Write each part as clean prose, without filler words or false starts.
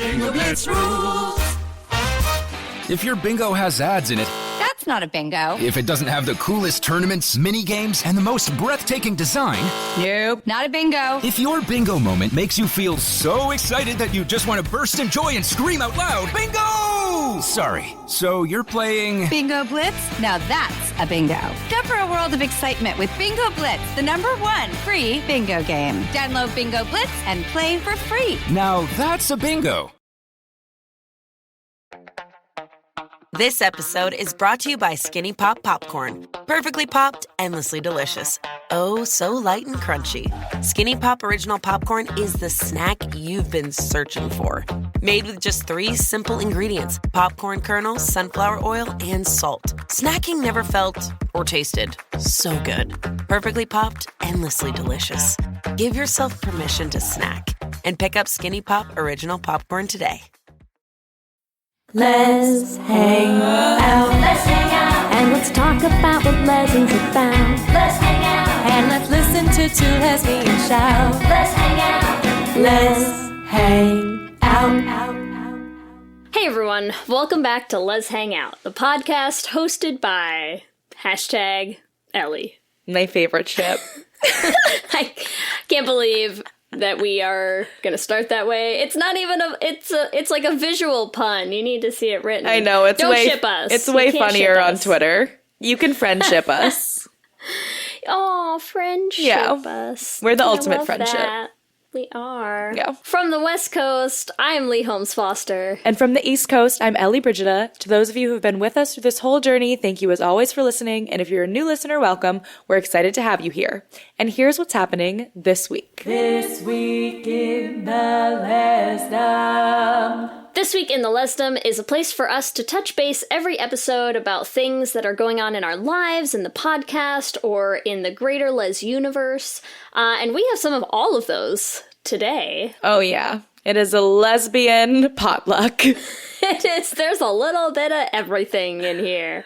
Bingo Blitz rules. If your bingo has ads in it, That's not a bingo. if it doesn't have the coolest tournaments, mini games, and the most breathtaking design, Nope, not a bingo. if your bingo moment makes you feel so excited that you just want to burst in joy and scream out loud, bingo! Sorry, so you're playing... Bingo Blitz? Now that's a bingo. Go for a world of excitement with Bingo Blitz, the #1 free bingo game. Download Bingo Blitz and play for free. Now that's a bingo. This episode is brought to you by Skinny Pop Popcorn. Perfectly popped, endlessly delicious. Oh, so light and crunchy. Skinny Pop Original Popcorn is the snack you've been searching for. Made with just 3 simple ingredients: popcorn kernels, sunflower oil, and salt. Snacking never felt or tasted so good. Perfectly popped, endlessly delicious. Give yourself permission to snack and pick up Skinny Pop Original Popcorn today. Let's hang out. Let's hang out. And let's talk about what lessons about. Let's hang out. And let's listen to two lesbians shout. Let's hang out. Let's hang out. Hey everyone, welcome back to Let's Hang Out, the podcast hosted by #Ellie. My favorite ship. I can't believe that we are gonna start that way. It's not even it's like a visual pun. You need to see it written. I know, Don't ship us. It's You way can't funnier ship on us. Twitter. You can friendship us. Oh, friendship Yeah. us. We're the I ultimate love friendship. that. We are. Yeah. From the West Coast, I am Lee Holmes Foster. And from the East Coast, I'm Ellie Brigida. To those of you who have been with us through this whole journey, thank you as always for listening. And if you're a new listener, welcome. We're excited to have you here. And here's what's happening this week. This week in the Lesdom. This week in the Lesdom is a place for us to touch base every episode about things that are going on in our lives, in the podcast, or in the greater Les universe. And we have some of all of those today. Oh, yeah. It is a lesbian potluck. It is. There's a little bit of everything in here.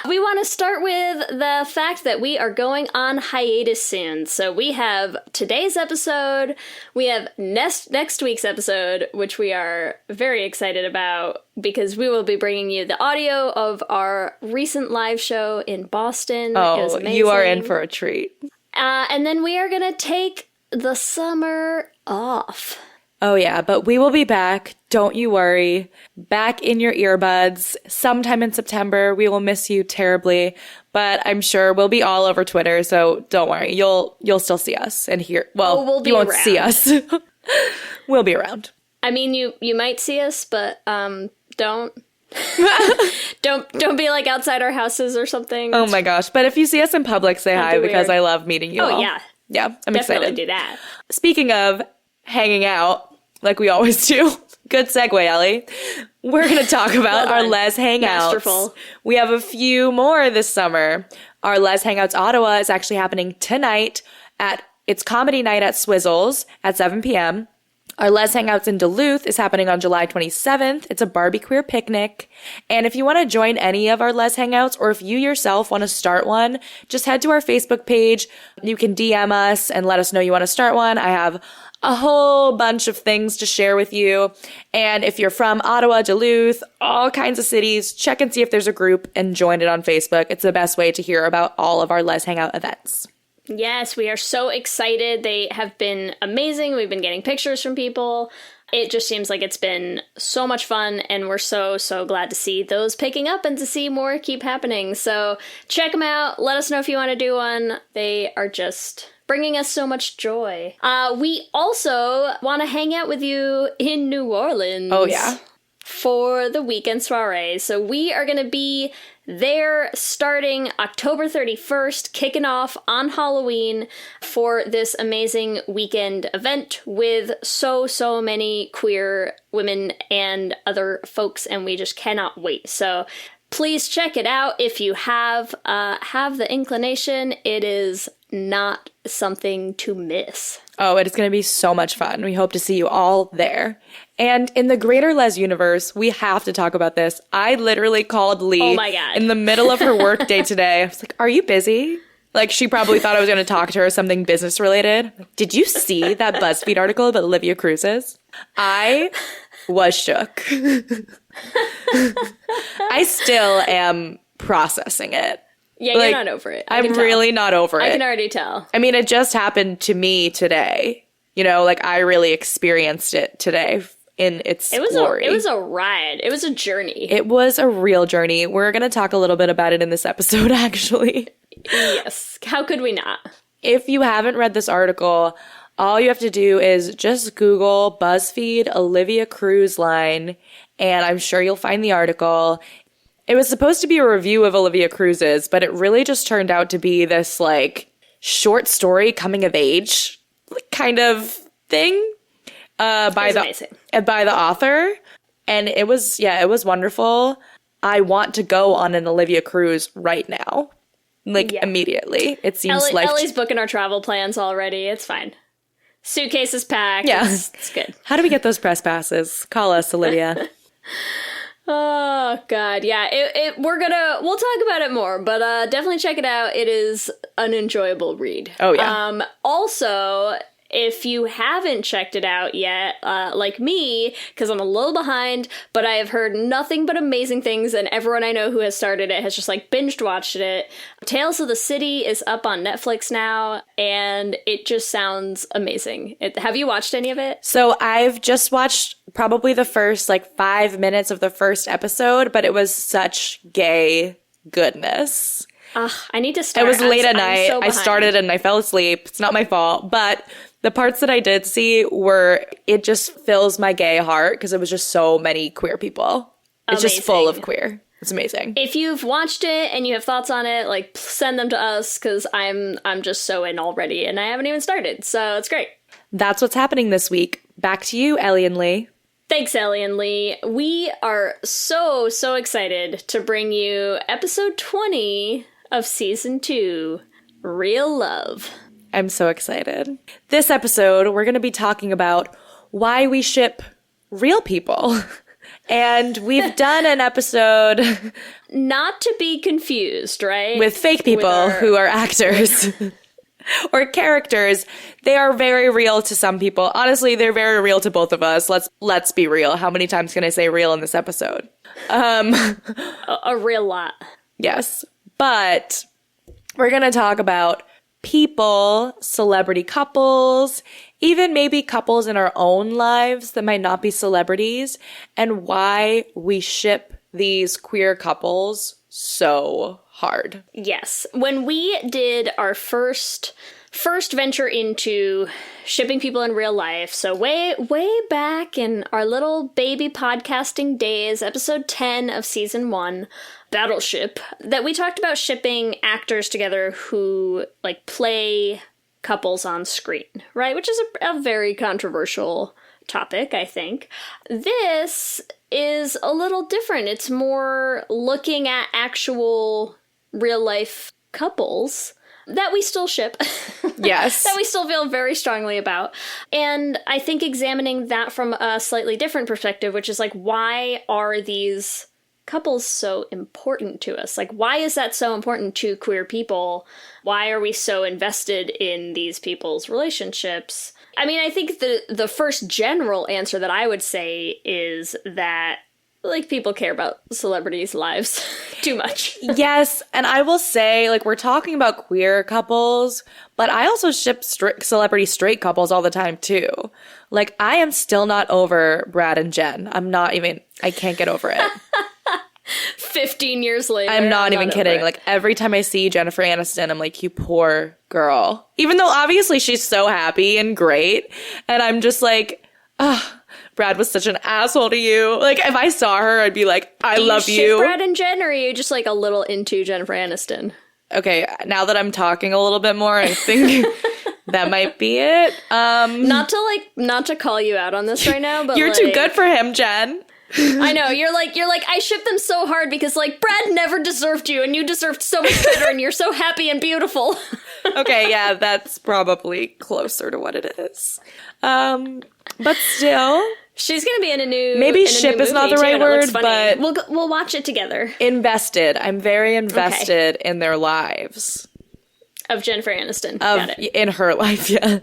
We want to start with the fact that we are going on hiatus soon. So we have today's episode, we have next week's episode, which we are very excited about because we will be bringing you the audio of our recent live show in Boston. It was Oh, amazing. you are in for a treat. And then we are going to take the summer off. Oh, yeah, but we will be back. Don't you worry. Back in your earbuds sometime in September. We will miss you terribly, but I'm sure we'll be all over Twitter, so don't worry. You'll still see us and hear. Well, we'll be you won't around. see us. We'll be around. I mean, you might see us, but don't don't be like outside our houses or something. Oh my gosh. But if you see us in public, say hi be because weird. I love meeting you all. Oh yeah, Yeah, I'm definitely excited. do that. Speaking of hanging out, like we always do. Good segue, Ellie. We're going to talk about Well our done. Les Hangouts. Masterful. We have a few more this summer. Our Les Hangouts Ottawa is actually happening tonight it's comedy night at Swizzles at 7 p.m. Our Les Hangouts in Duluth is happening on July 27th. It's a Barbie queer picnic. And if you want to join any of our Les Hangouts, or if you yourself want to start one, just head to our Facebook page. You can DM us and let us know you want to start one. I have a whole bunch of things to share with you. And if you're from Ottawa, Duluth, all kinds of cities, check and see if there's a group and join it on Facebook. It's the best way to hear about all of our Les Hangout events. Yes, we are so excited. They have been amazing. We've been getting pictures from people. It just seems like it's been so much fun, and we're so glad to see those picking up and to see more keep happening. So check them out. Let us know if you want to do one. They are just bringing us so much joy. We also want to hang out with you in New Orleans. Oh, yeah. For the weekend soiree. So we are going to be there starting October 31st, kicking off on Halloween for this amazing weekend event with so many queer women and other folks, and we just cannot wait. So please check it out if you have the inclination. It is not something to miss. Oh, it is going to be so much fun. We hope to see you all there. And in the greater Les universe, we have to talk about this. I literally called Lee Oh my God. in the middle of her work day today. I was like, are you busy? Like, she probably thought I was going to talk to her something business related. Did you see that BuzzFeed article about Olivia Cruz's? I was shook. I still am processing it. Yeah, Like, you're not over it. I'm really not over it. I can already tell. I mean, it just happened to me today. You know, like I really experienced it today in its glory. It was a ride. It was a journey. It was a real journey. We're going to talk a little bit about it in this episode, actually. Yes. How could we not? If you haven't read this article, all you have to do is just Google BuzzFeed Olivia Cruise Line, and I'm sure you'll find the article. It was supposed to be a review of Olivia Cruises, but it really just turned out to be this, like, short story coming of age kind of thing by the author. And it was wonderful. I want to go on an Olivia cruise right now. Like, immediately. It seems Ellie's booking our travel plans already. It's fine. Suitcase is packed. Yeah. It's good. How do we get those press passes? Call us, Olivia. Oh, God. Yeah. We'll talk about it more, but definitely check it out. It is an enjoyable read. Oh, yeah. Also, if you haven't checked it out yet, like me, because I'm a little behind, but I have heard nothing but amazing things, and everyone I know who has started it has just like binged watched it. Tales of the City is up on Netflix now, and it just sounds amazing. Have you watched any of it? So I've just watched probably the first like 5 minutes of the first episode, but it was such gay goodness. I need to start. It was late at night. So I started and I fell asleep. It's not my fault, but the parts that I did see it just fills my gay heart because it was just so many queer people. It's just full of queer. It's amazing. If you've watched it and you have thoughts on it, like send them to us because I'm just so in already and I haven't even started. So it's great. That's what's happening this week. Back to you, Ellie and Lee. Thanks, Ellie and Lee. We are so excited to bring you episode 20 of season 2, Real Love. I'm so excited. This episode, we're going to be talking about why we ship real people. And we've done an episode... Not to be confused, right? With fake people who are actors. Or characters. They are very real to some people. Honestly, they're very real to both of us. Let's be real. How many times can I say real in this episode? A real lot. Yes. But we're going to talk about people, celebrity couples, even maybe couples in our own lives that might not be celebrities, and why we ship these queer couples so hard. Yes. When we did our first venture into shipping people in real life, so way back in our little baby podcasting days, episode 10 of season 1, Battleship, that we talked about shipping actors together who like play couples on screen, right? Which is a very controversial topic, I think. This is a little different. It's more looking at actual real life couples that we still ship. Yes. That we still feel very strongly about. And I think examining that from a slightly different perspective, which is like, why are these couples so important to us? Like, why is that so important to queer people? Why are we so invested in these people's relationships? I mean, I think the first general answer that I would say is that, like, people care about celebrities' lives too much. Yes, and I will say, like, we're talking about queer couples, but I also ship celebrity straight couples all the time, too. Like, I am still not over Brad and Jen. I can't get over it. 15 years later. I'm not even kidding. Like, every time I see Jennifer Aniston, I'm like, you poor girl. Even though obviously she's so happy and great. And I'm just like, Brad was such an asshole to you. Like, if I saw her, I'd be like, I love you. Do you ship Brad and Jen, or are you just like a little into Jennifer Aniston? Okay, now that I'm talking a little bit more, I think that might be it. Not to call you out on this right now, but you're too good for him, Jen. I know, you're like, I ship them so hard because, like, Brad never deserved you, and you deserved so much better, and you're so happy and beautiful. Okay, yeah, that's probably closer to what it is. But still, she's gonna be in a new. Maybe ship is not the right word, but we'll watch it together. Invested. I'm very invested in their lives. Of Jennifer Aniston. Got it. In her life, yeah.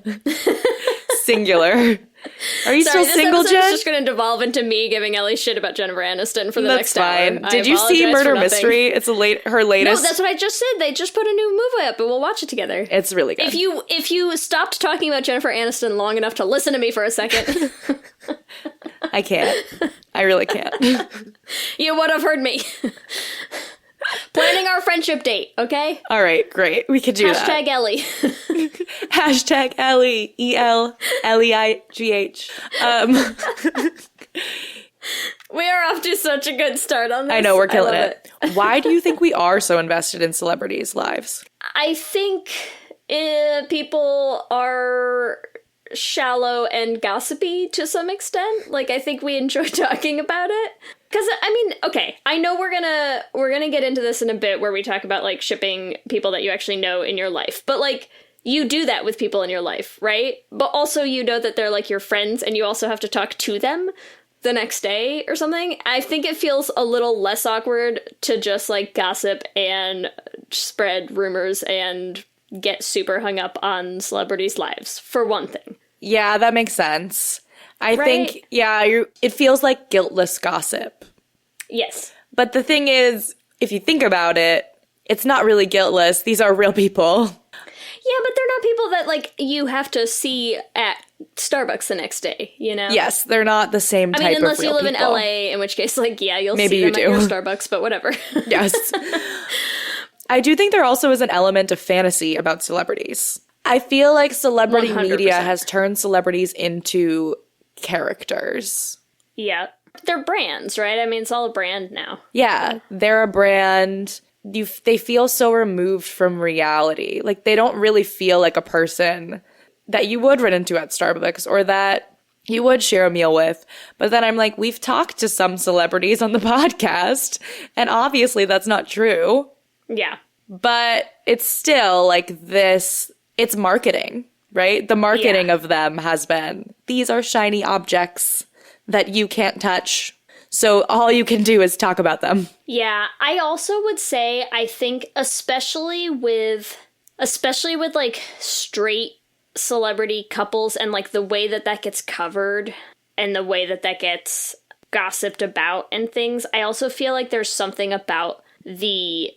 Singular. Are you Sorry, still single, this Jen? is just going to devolve into me giving Ellie shit about Jennifer Aniston for the That's next fine. hour. Did you see apologize Murder for nothing. Mystery? It's her No, latest. that's what I just said. They just put a new movie up, and we'll watch it together. It's really good. If you stopped talking about Jennifer Aniston long enough to listen to me for a second, I can't. I really can't. you would have heard me. Planning our friendship date, okay? All right, great. We could do that. Hashtag Ellie. Hashtag Ellie. ELLEIGH. We are off to such a good start on this. I know, we're killing love it. Why do you think we are so invested in celebrities' lives? I think people are shallow and gossipy to some extent. Like, I think we enjoy talking about it. Because, I mean, okay, I know we're gonna get into this in a bit where we talk about, like, shipping people that you actually know in your life. But, like, you do that with people in your life, right? But also you know that they're, like, your friends, and you also have to talk to them the next day or something. I think it feels a little less awkward to just, like, gossip and spread rumors and get super hung up on celebrities' lives, for one thing. Yeah, that makes sense. I Right? think, it feels like guiltless gossip. Yes. But the thing is, if you think about it, it's not really guiltless. These are real people. Yeah, but they're not people that, like, you have to see at Starbucks the next day, you know? Yes, they're not the same I type mean, of unless real you live people. in LA, in which case, like, yeah, you'll Maybe see you them at your do. Starbucks, but whatever. Yes. I do think there also is an element of fantasy about celebrities. I feel like celebrity 100%. media has turned celebrities into characters. Yeah. They're brands, right? I mean, it's all a brand now. Yeah, they're a brand. They feel so removed from reality. Like, they don't really feel like a person that you would run into at Starbucks or that you would share a meal with. But then I'm like, we've talked to some celebrities on the podcast, and obviously that's not true. Yeah. But it's still like this, it's marketing, right? The marketing of them has been, these are shiny objects that you can't touch. So all you can do is talk about them. Yeah, I also would say, I think, especially with like straight celebrity couples and like the way that gets covered and the way that gets gossiped about and things, I also feel like there's something about the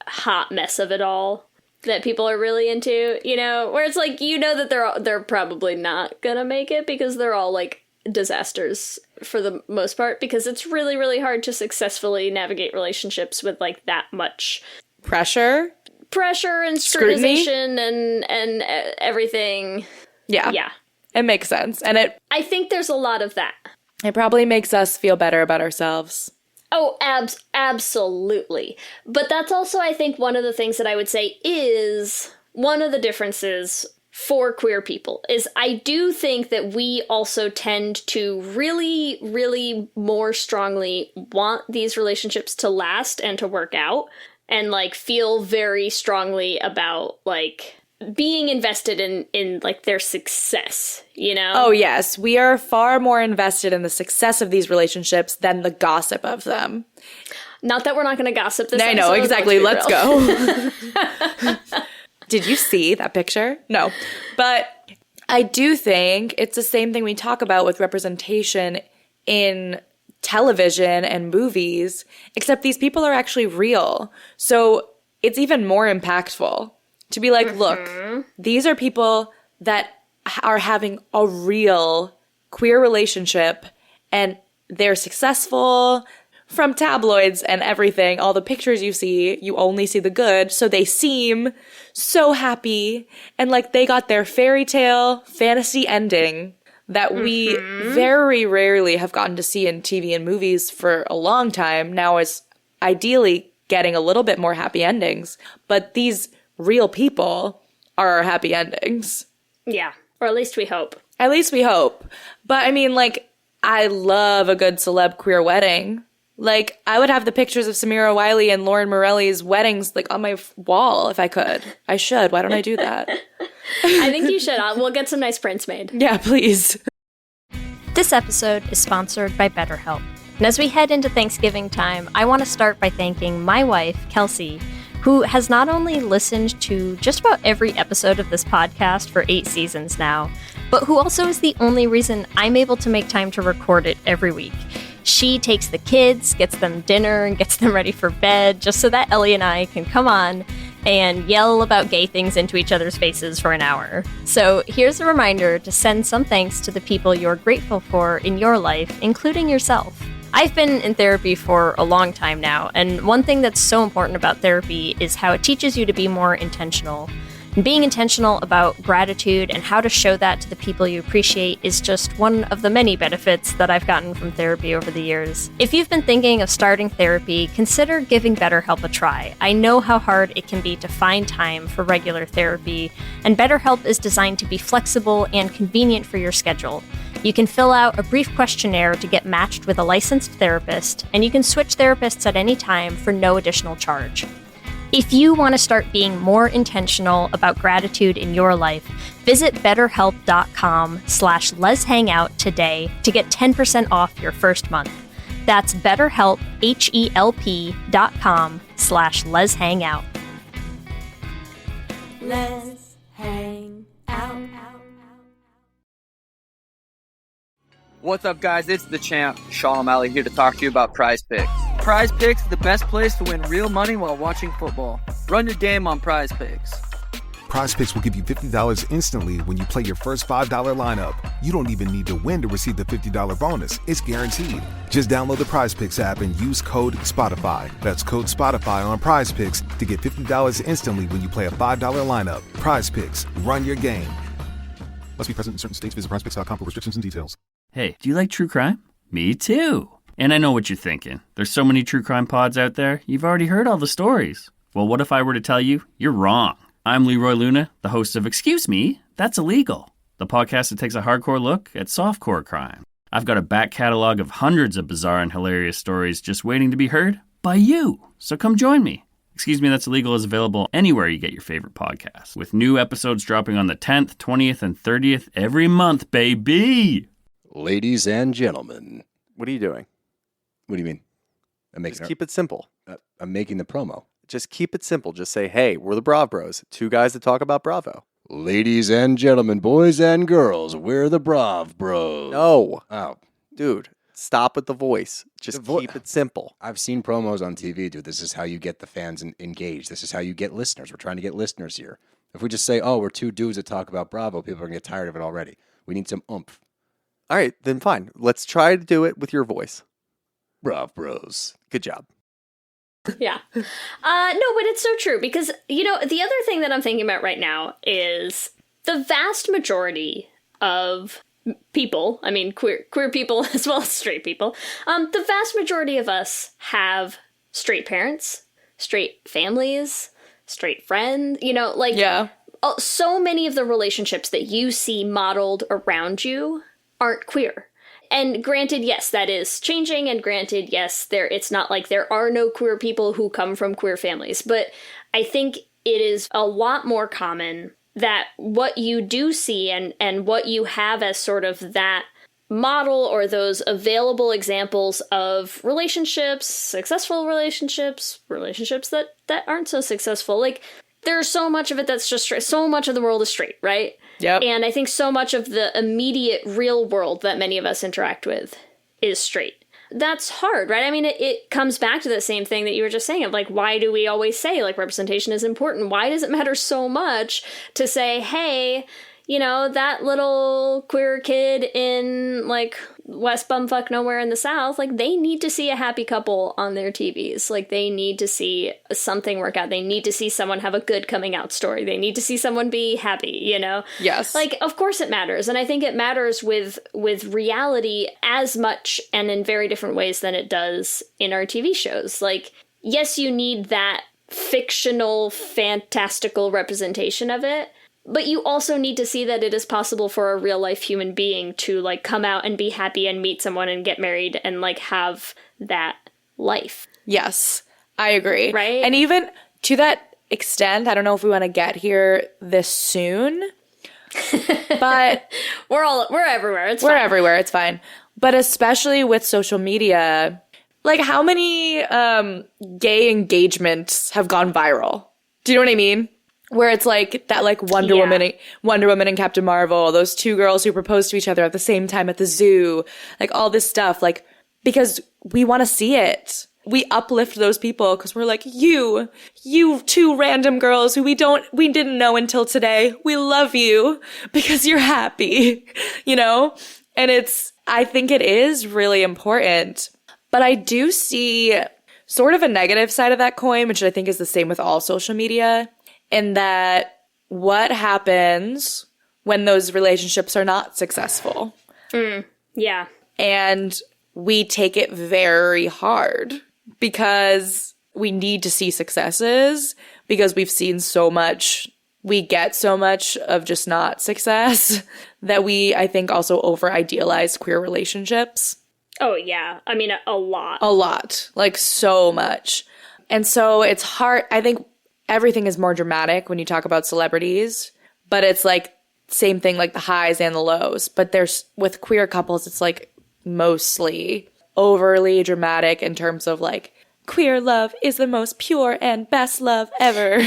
hot mess of it all that people are really into, you know, where it's like, you know, that they're probably not gonna make it because they're all like disasters for the most part, because it's really, really hard to successfully navigate relationships with like that much Pressure and Scrutiny? scrutinization and everything. Yeah. It makes sense. And I think there's a lot of that. it probably makes us feel better about ourselves. Oh, absolutely. But that's also, I think, one of the things that I would say is one of the differences for queer people is I do think that we also tend to really, really more strongly want these relationships to last and to work out and like feel very strongly about like being invested in like their success, you know? Oh, yes. We are far more invested in the success of these relationships than the gossip of them. Not that we're not going to gossip this I know, episode, exactly. let's be Let's real. go. Did you see that picture? No. But I do think it's the same thing we talk about with representation in television and movies, except these people are actually real. So it's even more impactful to be like, look, these are people that are having a real queer relationship and they're successful. From tabloids and everything, all the pictures you see, you only see the good, so they seem so happy and like they got their fairy tale fantasy ending that we very rarely have gotten to see in TV and movies for a long time. Now is ideally getting a little bit more happy endings, but these real people are our happy endings. Yeah, or at least we hope. At least we hope. But I mean, like, I love a good celeb queer wedding. Like, I would have the pictures of Samira Wiley and Lauren Morelli's weddings, like, on my wall if I could. I should. Why don't I do that? I think you should. We'll get some nice prints made. Yeah, please. This episode is sponsored by BetterHelp. And as we head into Thanksgiving time, I want to start by thanking my wife, Kelsey, who has not only listened to just about every episode of this podcast for 8 seasons now, but who also is the only reason I'm able to make time to record it every week. She takes the kids, gets them dinner, and gets them ready for bed just so that Ellie and I can come on and yell about gay things into each other's faces for an hour. So here's a reminder to send some thanks to the people you're grateful for in your life, including yourself. I've been in therapy for a long time now, and one thing that's so important about therapy is how it teaches you to be more intentional. And being intentional about gratitude and how to show that to the people you appreciate is just one of the many benefits that I've gotten from therapy over the years. If you've been thinking of starting therapy, consider giving BetterHelp a try. I know how hard it can be to find time for regular therapy, and BetterHelp is designed to be flexible and convenient for your schedule. You can fill out a brief questionnaire to get matched with a licensed therapist, and you can switch therapists at any time for no additional charge. If you want to start being more intentional about gratitude in your life, visit betterhelp.com/leshangout today to get 10% off your first month. That's BetterHelp, HELP.com/leshangout. Let's hang out. What's up, guys? It's the champ, Sean O'Malley, here to talk to you about Prize Picks. Prize Picks is the best place to win real money while watching football. Run your game on Prize Picks. Prize Picks will give you $50 instantly when you play your first $5 lineup. You don't even need to win to receive the $50 bonus. It's guaranteed. Just download the Prize Picks app and use code SPOTIFY. That's code SPOTIFY on Prize Picks to get $50 instantly when you play a $5 lineup. Prize Picks. Run your game. Must be present in certain states. Visit prizepicks.com for restrictions and details. Hey, do you like true crime? Me too. And I know what you're thinking. There's so many true crime pods out there, you've already heard all the stories. Well, what if I were to tell you you're wrong? I'm Leroy Luna, the host of Excuse Me, That's Illegal, the podcast that takes a hardcore look at softcore crime. I've got a back catalog of hundreds of bizarre and hilarious stories just waiting to be heard by you. So come join me. Excuse Me, That's Illegal is available anywhere you get your favorite podcasts, with new episodes dropping on the 10th, 20th, and 30th every month, baby! Ladies and gentlemen. What are you doing? What do you mean? Just keep it simple. I'm making the promo. Just keep it simple. Just say, hey, we're the Brav Bros. Two guys that talk about Bravo. Ladies and gentlemen, boys and girls, we're the Brav Bros. No. Oh. Dude, stop with the voice. Just keep it simple. I've seen promos on TV, dude. This is how you get the fans engaged. This is how you get listeners. We're trying to get listeners here. If we just say, oh, we're two dudes that talk about Bravo, people are going to get tired of it already. We need some oomph. All right, then fine. Let's try to do it with your voice. Brav Bros. Good job. Yeah. No, but it's so true because, you know, the other thing that I'm thinking about right now is the vast majority of people, I mean, queer people as well as straight people, the vast majority of us have straight parents, straight families, straight friends, you know, like, yeah. So many of the relationships that you see modeled around you aren't queer. And granted, yes, that is changing, and granted, yes, it's not like there are no queer people who come from queer families, but I think it is a lot more common that what you do see and what you have as sort of that model or those available examples of relationships, successful relationships, relationships that aren't so successful, like, there's so much of it that's just straight. So much of the world is straight, right? Yep. And I think so much of the immediate real world that many of us interact with is straight. That's hard, right? I mean, it comes back to the same thing that you were just saying of like, why do we always say like representation is important? Why does it matter so much to say, hey, you know, that little queer kid in like West Bumfuck Nowhere in the South, like they need to see a happy couple on their TVs. Like they need to see something work out. They need to see someone have a good coming out story. They need to see someone be happy, you know? Yes. Like, of course it matters. And I think it matters with reality as much and in very different ways than it does in our TV shows. Like, yes, you need that fictional, fantastical representation of it. But you also need to see that it is possible for a real life human being to like come out and be happy and meet someone and get married and like have that life. Yes, I agree. Right? And even to that extent, I don't know if we want to get here this soon, but we're everywhere. It's we're fine. everywhere. It's fine. But especially with social media, like how many gay engagements have gone viral? Do you know what I mean? where it's like that, like Wonder Woman and Captain Marvel, those two girls who proposed to each other at the same time at the zoo, like all this stuff, like, because we want to see it. We uplift those people because we're like, you two random girls who we didn't know until today. We love you because you're happy, you know? And I think it is really important. But I do see sort of a negative side of that coin, which I think is the same with all social media, in that what happens when those relationships are not successful? Yeah. And we take it very hard because we need to see successes, because we've seen so much, we get so much of just not success that we, I think, also over-idealize queer relationships. Oh, yeah. I mean, a lot. A lot. Like, so much. And so it's hard. I think everything is more dramatic when you talk about celebrities, but it's like same thing, like the highs and the lows. But there's, with queer couples, it's like mostly overly dramatic in terms of like, queer love is the most pure and best love ever.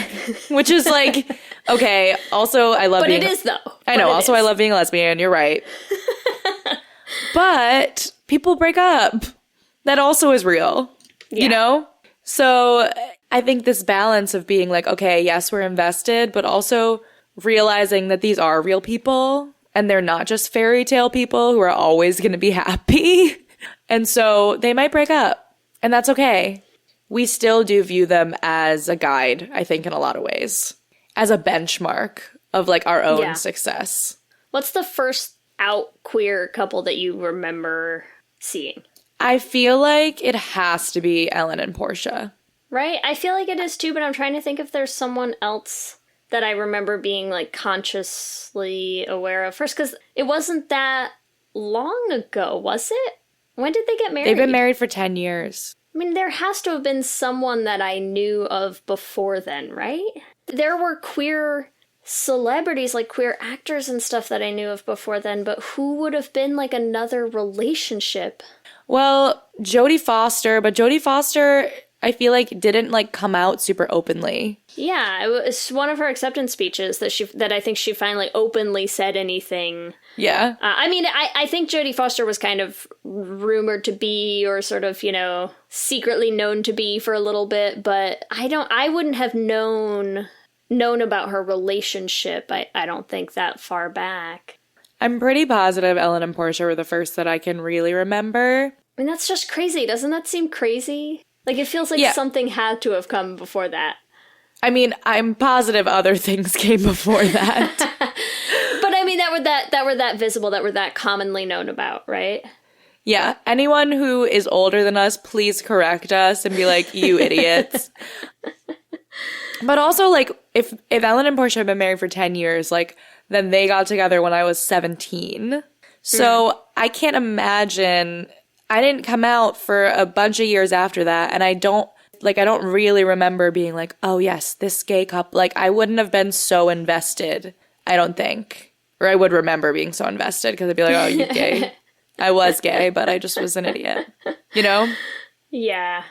Which is like, okay, also I love being... But it is, though. I know, also I love being a lesbian, you're right. But people break up. That also is real, you know? So I think this balance of being like, okay, yes, we're invested, but also realizing that these are real people and they're not just fairy tale people who are always going to be happy. And so they might break up, and that's okay. We still do view them as a guide, I think, in a lot of ways, as a benchmark of like our own success. What's the first out queer couple that you remember seeing? I feel like it has to be Ellen and Portia. Right? I feel like it is too, but I'm trying to think if there's someone else that I remember being like consciously aware of first, because it wasn't that long ago, was it? When did they get married? They've been married for 10 years. I mean, there has to have been someone that I knew of before then, right? There were queer celebrities, like queer actors and stuff that I knew of before then, but who would have been like another relationship? Well, Jodie Foster, but Jodie Foster, I feel like didn't like come out super openly. Yeah, it was one of her acceptance speeches that I think she finally openly said anything. Yeah. I mean, I think Jodie Foster was kind of rumored to be, or sort of, you know, secretly known to be for a little bit, but I wouldn't have known about her relationship, I don't think, that far back. I'm pretty positive Ellen and Portia were the first that I can really remember. I mean, that's just crazy. Doesn't that seem crazy? Like, it feels like something had to have come before that. I mean, I'm positive other things came before that. But I mean, that were that visible, that were that commonly known about, right? Yeah. Anyone who is older than us, please correct us and be like, you idiots. But also, like, if Ellen and Portia have been married for 10 years, like, then they got together when I was 17. So I can't imagine... I didn't come out for a bunch of years after that, and I don't really remember being like, oh yes, this gay couple. Like, I wouldn't have been so invested, I don't think. Or I would remember being so invested, because I'd be like, oh, you gay. I was gay, but I just was an idiot. You know? Yeah.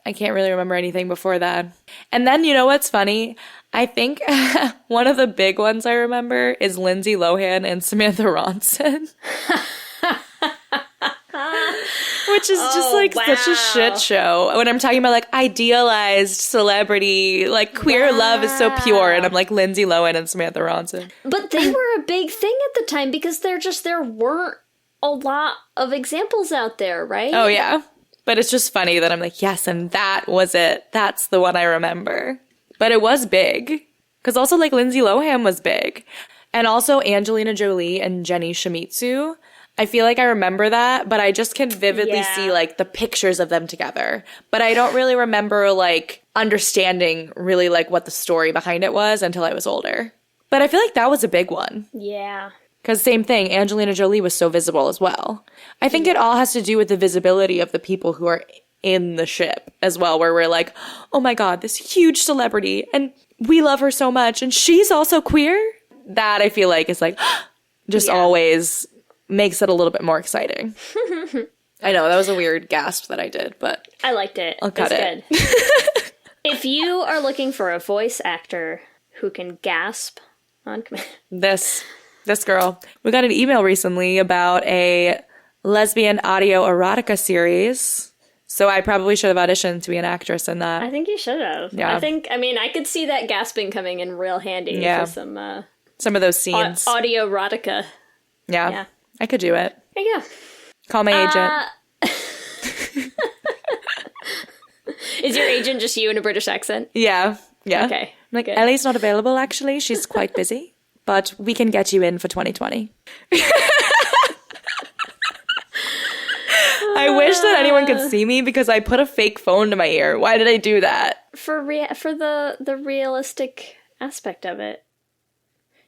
I can't really remember anything before that. And then, you know what's funny? I think one of the big ones I remember is Lindsay Lohan and Samantha Ronson. Which is just like such a shit show. When I'm talking about like idealized celebrity, like queer love is so pure, and I'm like Lindsay Lohan and Samantha Ronson. But they were a big thing at the time because there weren't a lot of examples out there, right? Oh yeah. But it's just funny that I'm like, yes, and that was it. That's the one I remember. But it was big. Because also like Lindsay Lohan was big. And also Angelina Jolie and Jenny Shimizu. I feel like I remember that, but I just can vividly see, like, the pictures of them together. But I don't really remember, like, understanding really, like, what the story behind it was until I was older. But I feel like that was a big one. Yeah. Because same thing, Angelina Jolie was so visible as well. I think it all has to do with the visibility of the people who are in the ship as well, where we're like, oh my god, this huge celebrity, and we love her so much, and she's also queer? That, I feel like, is, like, just always... makes it a little bit more exciting. I know, that was a weird gasp that I did, but... I liked it. I'll cut it. Good. If you are looking for a voice actor who can gasp on command. This girl. We got an email recently about a lesbian audio erotica series. So I probably should have auditioned to be an actress in that. I think you should have. Yeah. I could see that gasping coming in real handy for some of those scenes. Audio erotica. Yeah. I could do it. There you go. Call my agent. Is your agent just you in a British accent? Yeah. Okay. I'm like, good. Ellie's not available, actually. She's quite busy. But we can get you in for 2020. I wish that anyone could see me because I put a fake phone to my ear. Why did I do that? For the realistic aspect of it.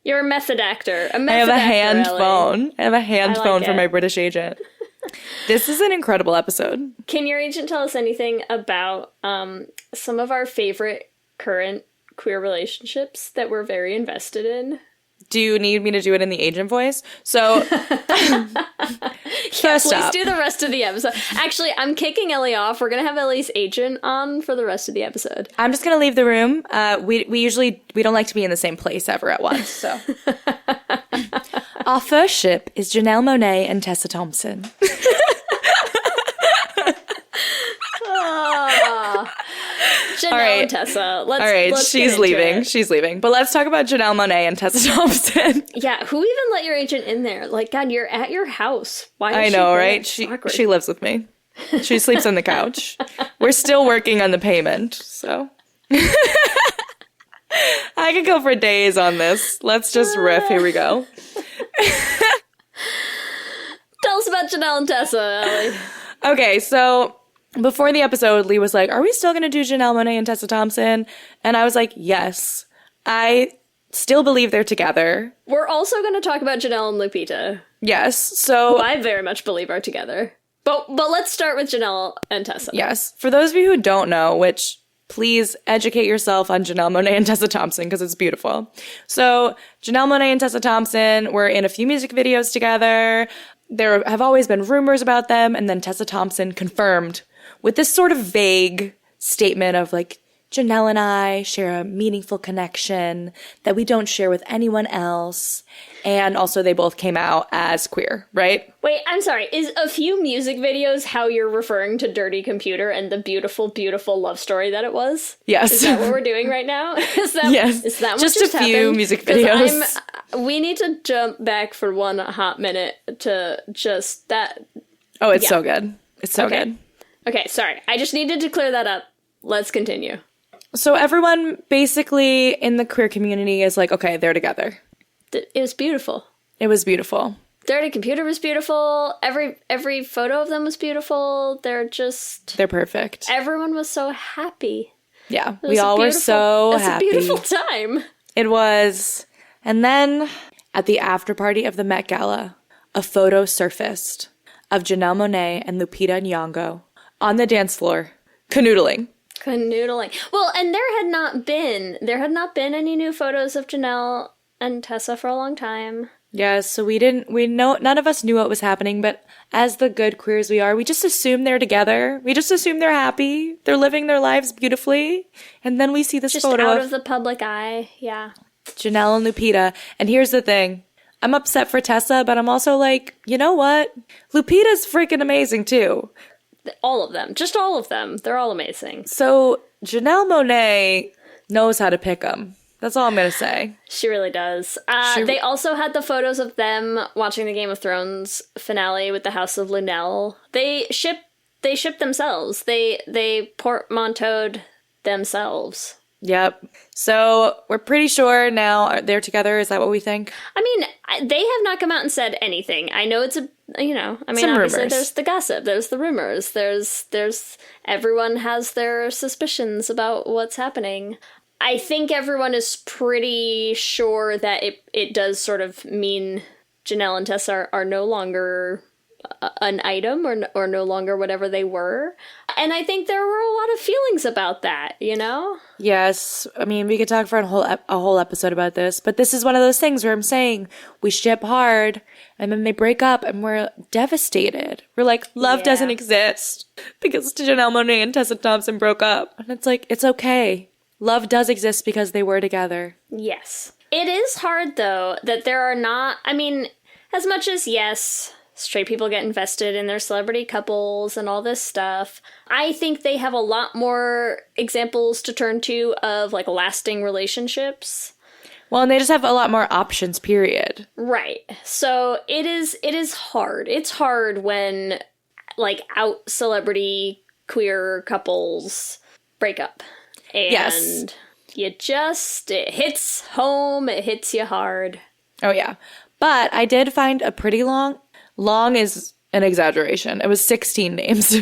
You're a method actor. I have a hand phone. I have a hand phone for it. my British agent. This is an incredible episode. Can your agent tell us anything about some of our favorite current queer relationships that we're very invested in? Do you need me to do it in the agent voice? So, please do the rest of the episode. Actually, I'm kicking Ellie off. We're going to have Ellie's agent on for the rest of the episode. I'm just going to leave the room. We don't like to be in the same place ever at once. So, our first ship is Janelle Monáe and Tessa Thompson. Janelle and Tessa. Let's she's leaving. She's leaving. But let's talk about Janelle Monáe and Tessa Thompson. Yeah, who even let your agent in there? Like, God, you're at your house. Why? I know, right? She lives with me. She sleeps on the couch. We're still working on the payment, so I could go for days on this. Let's just riff. Here we go. Tell us about Janelle and Tessa, Ellie. Okay, so before the episode, Lee was like, are we still going to do Janelle Monáe and Tessa Thompson? And I was like, yes. I still believe they're together. We're also going to talk about Janelle and Lupita. Yes, so who I very much believe are together. But let's start with Janelle and Tessa. Yes. For those of you who don't know, which please educate yourself on Janelle Monáe and Tessa Thompson because it's beautiful. So Janelle Monáe and Tessa Thompson were in a few music videos together. There have always been rumors about them, and then Tessa Thompson confirmed with this sort of vague statement of like, Janelle and I share a meaningful connection that we don't share with anyone else. And also they both came out as queer, right? Wait, I'm sorry. Is a few music videos how you're referring to Dirty Computer and the beautiful, beautiful love story that it was? Yes. Is that what we're doing right now? Yes. Is that what just just a few happened? music videos. We need to jump back for one hot minute to just that. Oh, it's so good. It's so good. Okay, sorry. I just needed to clear that up. Let's continue. So everyone basically in the queer community is like, okay, they're together. It was beautiful. It was beautiful. Dirty Computer was beautiful. Every photo of them was beautiful. They're perfect. Everyone was so happy. Yeah, we all were so happy. It was a beautiful time. It was. And then at the after party of the Met Gala, a photo surfaced of Janelle Monáe and Lupita Nyong'o on the dance floor, canoodling. Well, and there had not been any new photos of Janelle and Tessa for a long time. Yeah, so none of us knew what was happening, but as the good queers we are, we just assume they're together. We just assume they're happy. They're living their lives beautifully. And then we see this just photo out of the public eye. Yeah. Janelle and Lupita. And here's the thing. I'm upset for Tessa, but I'm also like, you know what? Lupita's freaking amazing too. All of them. Just all of them. They're all amazing. So Janelle Monáe knows how to pick them. That's all I'm going to say. She really does. They also had the photos of them watching the Game of Thrones finale with the House of Lunel. They shipped themselves. They portmanteaued themselves. Yep. So we're pretty sure now they're together. Is that what we think? I mean, they have not come out and said anything. I know it's obviously rumors. There's the gossip, there's the rumors, there's everyone has their suspicions about what's happening. I think everyone is pretty sure that it does sort of mean Janelle and Tessa are no longer an item or no longer whatever they were. And I think there were a lot of feelings about that, you know? Yes. I mean, we could talk for a whole episode about this, but this is one of those things where I'm saying we ship hard and then they break up and we're devastated. We're like, love doesn't exist because Janelle Monáe and Tessa Thompson broke up. And it's like, it's okay. Love does exist because they were together. Yes. It is hard, though, that there are not, I mean, as much as, yes, straight people get invested in their celebrity couples and all this stuff, I think they have a lot more examples to turn to of, like, lasting relationships. Well, and they just have a lot more options, period. Right. So it is hard. It's hard when, like, out celebrity queer couples break up. And yes. It hits home, it hits you hard. Oh, yeah. But I did find a pretty long is an exaggeration. It was 16 names.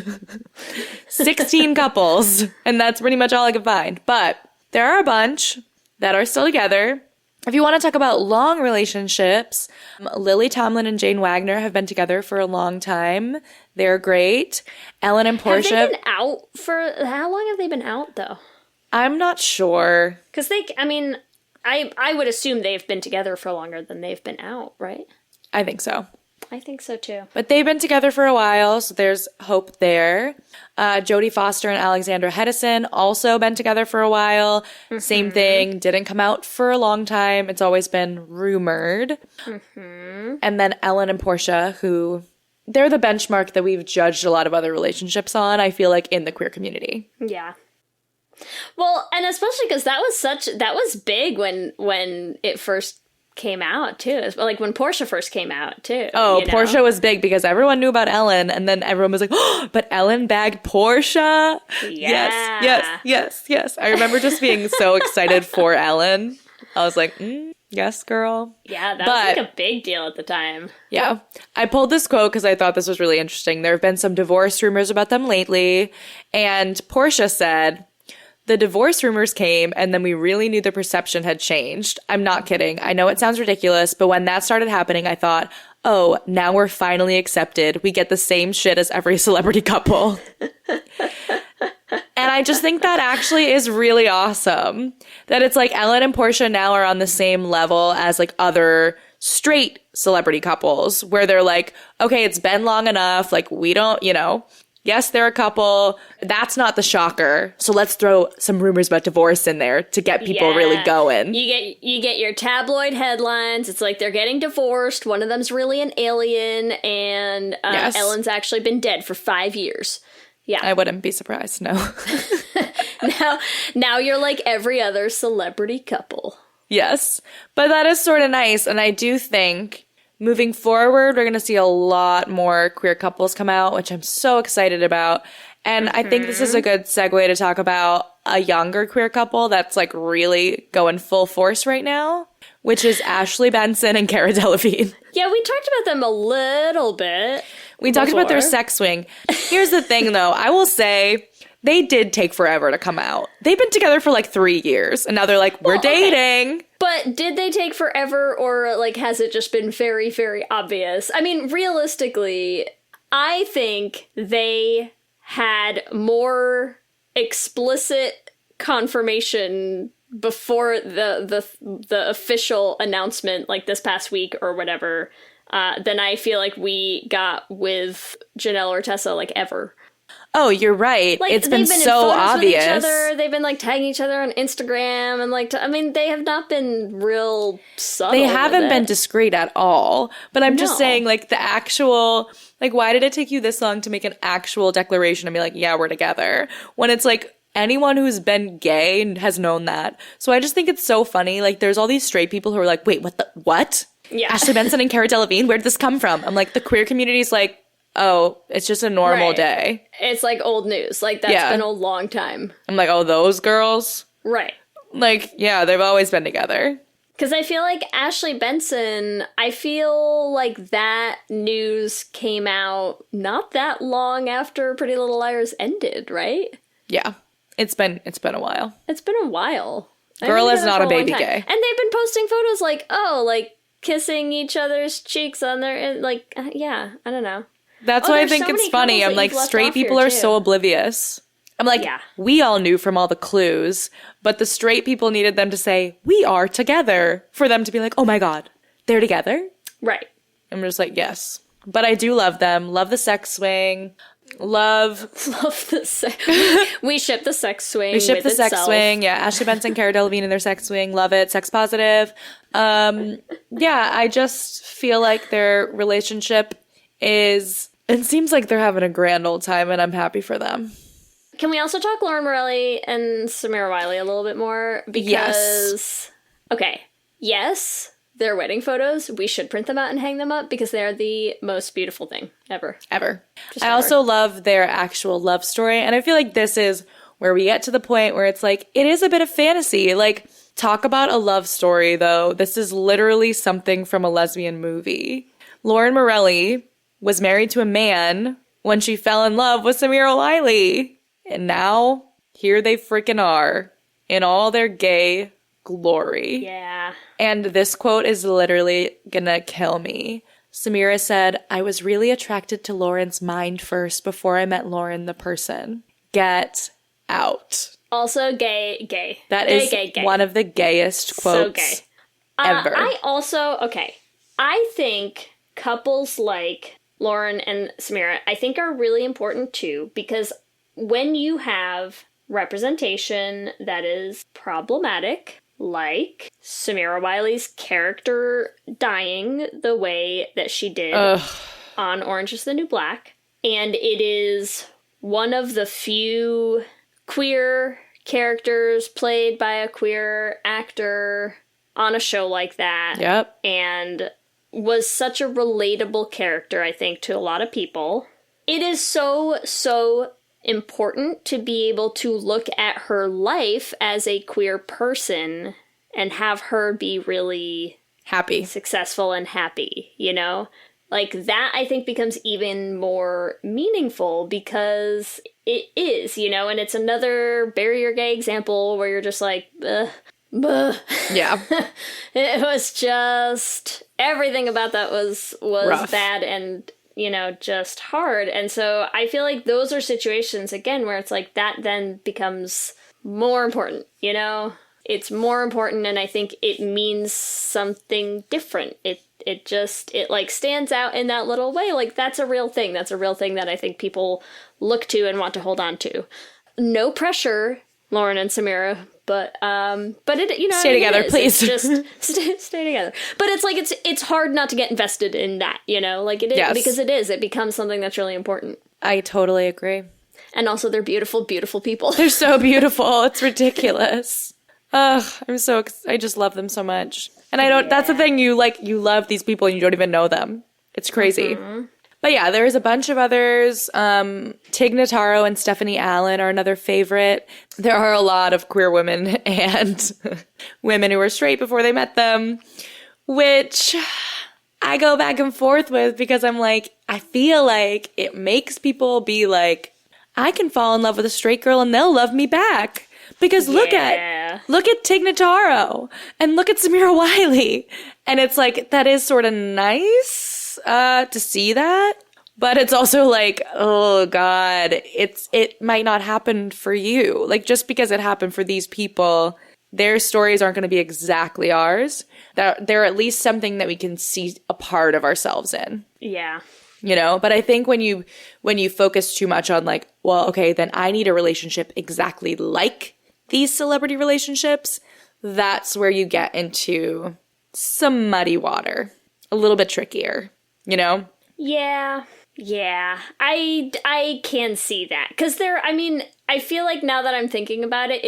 16 couples. And that's pretty much all I could find. But there are a bunch that are still together. If you want to talk about long relationships, Lily Tomlin and Jane Wagner have been together for a long time. They're great. Ellen and Portia. Have they been out for, how long have they been out, though? I'm not sure. Because I would assume they've been together for longer than they've been out, right? I think so. I think so, too. But they've been together for a while, so there's hope there. Jodie Foster and Alexandra Hedison also been together for a while. Mm-hmm. Same thing, didn't come out for a long time. It's always been rumored. Mm-hmm. And then Ellen and Portia, who, they're the benchmark that we've judged a lot of other relationships on, I feel like, in the queer community. Yeah. Well, and especially because that was big when it first came out, too. Like, when Portia first came out, too. Oh, you know? Portia was big because everyone knew about Ellen, and then everyone was like, oh, but Ellen bagged Portia? Yeah. Yes. I remember just being so excited for Ellen. I was like, yes, girl. Yeah, that was like a big deal at the time. Yeah. I pulled this quote because I thought this was really interesting. There have been some divorce rumors about them lately, and Portia said, the divorce rumors came, and then we really knew the perception had changed. I'm not kidding. I know it sounds ridiculous, but when that started happening, I thought, oh, now we're finally accepted. We get the same shit as every celebrity couple. And I just think that actually is really awesome. That it's like Ellen and Portia now are on the same level as like other straight celebrity couples, where they're like, okay, it's been long enough. Like, we don't, yes, they're a couple. That's not the shocker. So let's throw some rumors about divorce in there to get people really going. You get your tabloid headlines. It's like they're getting divorced. One of them's really an alien, and Ellen's actually been dead for 5 years. Yeah, I wouldn't be surprised. No. now you're like every other celebrity couple. Yes, but that is sort of nice, and I do think moving forward, we're going to see a lot more queer couples come out, which I'm so excited about. And I think this is a good segue to talk about a younger queer couple that's like really going full force right now, which is Ashley Benson and Cara Delevingne. Yeah, we talked about them a little bit. We talked about their sex swing. Here's the thing, though. I will say they did take forever to come out. They've been together for like 3 years, and now they're like, we're dating. Okay. But did they take forever, or like has it just been very, very obvious? I mean, realistically, I think they had more explicit confirmation before the official announcement, like this past week or whatever, than I feel like we got with Janelle or Tessa, like, ever. Oh, you're right. Like, it's been so obvious. With each other. They've been like tagging each other on Instagram, and like, I mean, they have not been real subtle. They haven't been discreet at all. But I'm just saying, like, the actual, like, why did it take you this long to make an actual declaration and be like, yeah, we're together? When it's like, anyone who's been gay has known that. So I just think it's so funny. Like, there's all these straight people who are like, wait, what? Yeah. Ashley Benson and Cara Delevingne, where did this come from? I'm like, the queer community's like, oh, it's just a normal day. It's like old news. Like, that's been a long time. I'm like, oh, those girls? Right. Like, yeah, they've always been together. Because I feel like Ashley Benson, I feel like that news came out not that long after Pretty Little Liars ended, right? Yeah. It's been a while. It's been a while. Girl is not a baby gay. And they've been posting photos like, oh, like, kissing each other's cheeks on their, like, yeah, I don't know. That's why I think it's funny. I'm like, straight people are so oblivious. I'm like, we all knew from all the clues, but the straight people needed them to say, we are together, for them to be like, oh my God, they're together? Right. I'm just like, yes. But I do love them. Love the sex swing. Love the sex. We ship the sex swing. We ship with the sex itself. swing. Yeah, Ashley Benson, Cara Delevingne in their sex swing. Love it. Sex positive. Yeah, I just feel like their relationship is... It seems like they're having a grand old time, and I'm happy for them. Can we also talk Lauren Morelli and Samira Wiley a little bit more? Because, okay, yes, their wedding photos, we should print them out and hang them up because they are the most beautiful thing ever. I also love their actual love story, and I feel like this is where we get to the point where it's like, it is a bit of fantasy. Like, talk about a love story, though. This is literally something from a lesbian movie. Lauren Morelli was married to a man when she fell in love with Samira Wiley. And now, here they freaking are, in all their gay glory. Yeah. And this quote is literally gonna kill me. Samira said, "I was really attracted to Lauren's mind first before I met Lauren the person." Get out. Also gay. That gay, is gay. one of the gayest quotes ever. I think couples like Lauren and Samira, I think are really important too, because when you have representation that is problematic, like Samira Wiley's character dying the way that she did on Orange is the New Black, and it is one of the few queer characters played by a queer actor on a show like that. Yep. And was such a relatable character, I think, to a lot of people. It is so important to be able to look at her life as a queer person and have her be really happy, successful and happy, you know? Like, that I think becomes even more meaningful because it is, you know, and it's another bury your gay example where you're just like, ugh. Yeah. It was just, everything about that was rough, bad and, you know, just hard. And so I feel like those are situations, again, where it's like that then becomes more important, you know? It's more important, and I think it means something different. It like stands out in that little way. Like, that's a real thing. That's a real thing that I think people look to and want to hold on to. No pressure, Lauren and Samira, but it, you know, stay together, please. It's just stay together. But it's like it's hard not to get invested in that, you know, like it is, yes, because it becomes something that's really important. I totally agree. And also, they're beautiful, beautiful people. They're so beautiful. It's ridiculous. Ugh, I just love them so much. And that's the thing, you love these people and you don't even know them. It's crazy. Mm-hmm. But yeah, there's a bunch of others. Tig Notaro and Stephanie Allen are another favorite. There are a lot of queer women and women who were straight before they met them, which I go back and forth with because I'm like, I feel like it makes people be like, I can fall in love with a straight girl and they'll love me back. Because look at Tig Notaro and look at Samira Wiley. And it's like, that is sort of nice to see that. But it's also like, oh God, it might not happen for you. Like, just because it happened for these people, their stories aren't going to be exactly ours. They're at least something that we can see a part of ourselves in. Yeah. You know, but I think when you focus too much on like, well, okay, then I need a relationship exactly like these celebrity relationships, that's where you get into some muddy water. A little bit trickier, you know? Yeah. I can see that. Because I feel like now that I'm thinking about it,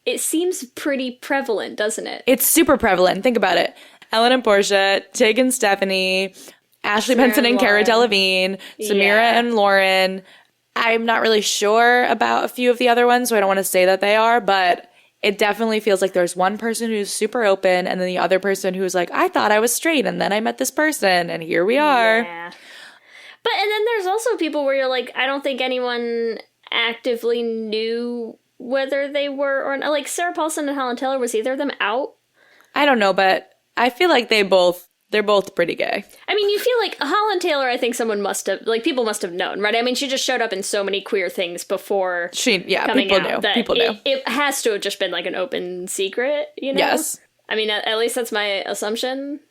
it seems pretty prevalent, doesn't it? It's super prevalent. Think about it. Ellen and Portia, Tig and Stephanie, Ashley Benson and Cara Delevingne, Samira and Lauren. I'm not really sure about a few of the other ones, so I don't want to say that they are, but it definitely feels like there's one person who's super open and then the other person who's like, I thought I was straight and then I met this person and here we are. Yeah. But, and then there's also people where you're like, I don't think anyone actively knew whether they were or not. Like Sarah Paulson and Helen Taylor, was either of them out? I don't know, but I feel like they're both pretty gay. I mean, you feel like Holland Taylor, I think people must have known, right? I mean, she just showed up in so many queer things before coming out. People knew. It has to have just been like an open secret, you know? Yes. I mean, at least that's my assumption.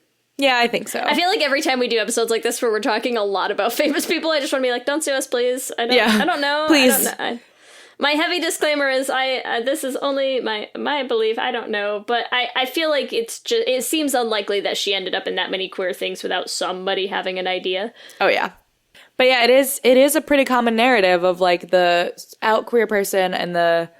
Yeah, I think so. I feel like every time we do episodes like this where we're talking a lot about famous people, I just want to be like, don't sue us, please. I don't know. Please. I don't know. My heavy disclaimer is this is only my belief. I don't know, but I feel like it seems unlikely that she ended up in that many queer things without somebody having an idea. Oh yeah. But yeah, it is a pretty common narrative of like the out queer person and the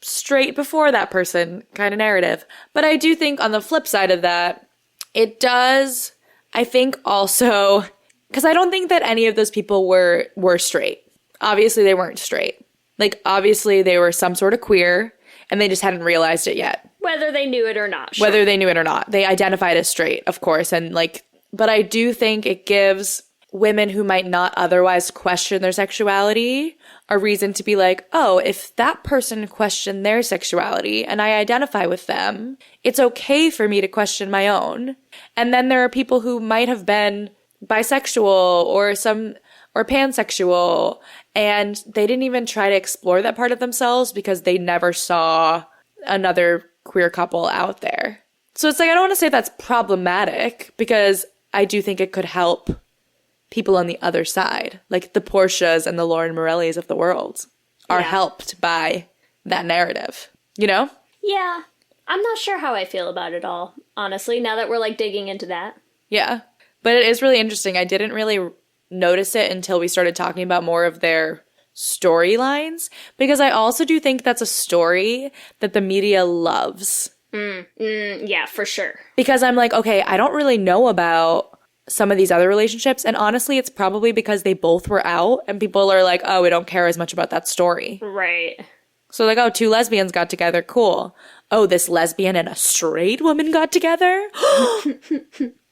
straight before that person kind of narrative. But I do think on the flip side of that, it does, I think also, because I don't think that any of those people were straight. Obviously they weren't straight. Like, obviously, they were some sort of queer, and they just hadn't realized it yet. Whether they knew it or not. Sure. Whether they knew it or not. They identified as straight, of course, and like, but I do think it gives women who might not otherwise question their sexuality a reason to be like, oh, if that person questioned their sexuality and I identify with them, it's okay for me to question my own. And then there are people who might have been bisexual or pansexual, and they didn't even try to explore that part of themselves because they never saw another queer couple out there. So it's like, I don't want to say that's problematic, because I do think it could help people on the other side, like the Portias and the Lauren Morellis of the world are helped by that narrative, you know? Yeah. I'm not sure how I feel about it all, honestly, now that we're like digging into that. Yeah. But it is really interesting. I didn't really notice it until we started talking about more of their storylines, because I also do think that's a story that the media loves. Yeah, for sure. Because I'm like, okay, I don't really know about some of these other relationships, and honestly, it's probably because they both were out, and people are like, oh, we don't care as much about that story. Right. So like, oh, two lesbians got together, cool. Oh, this lesbian and a straight woman got together?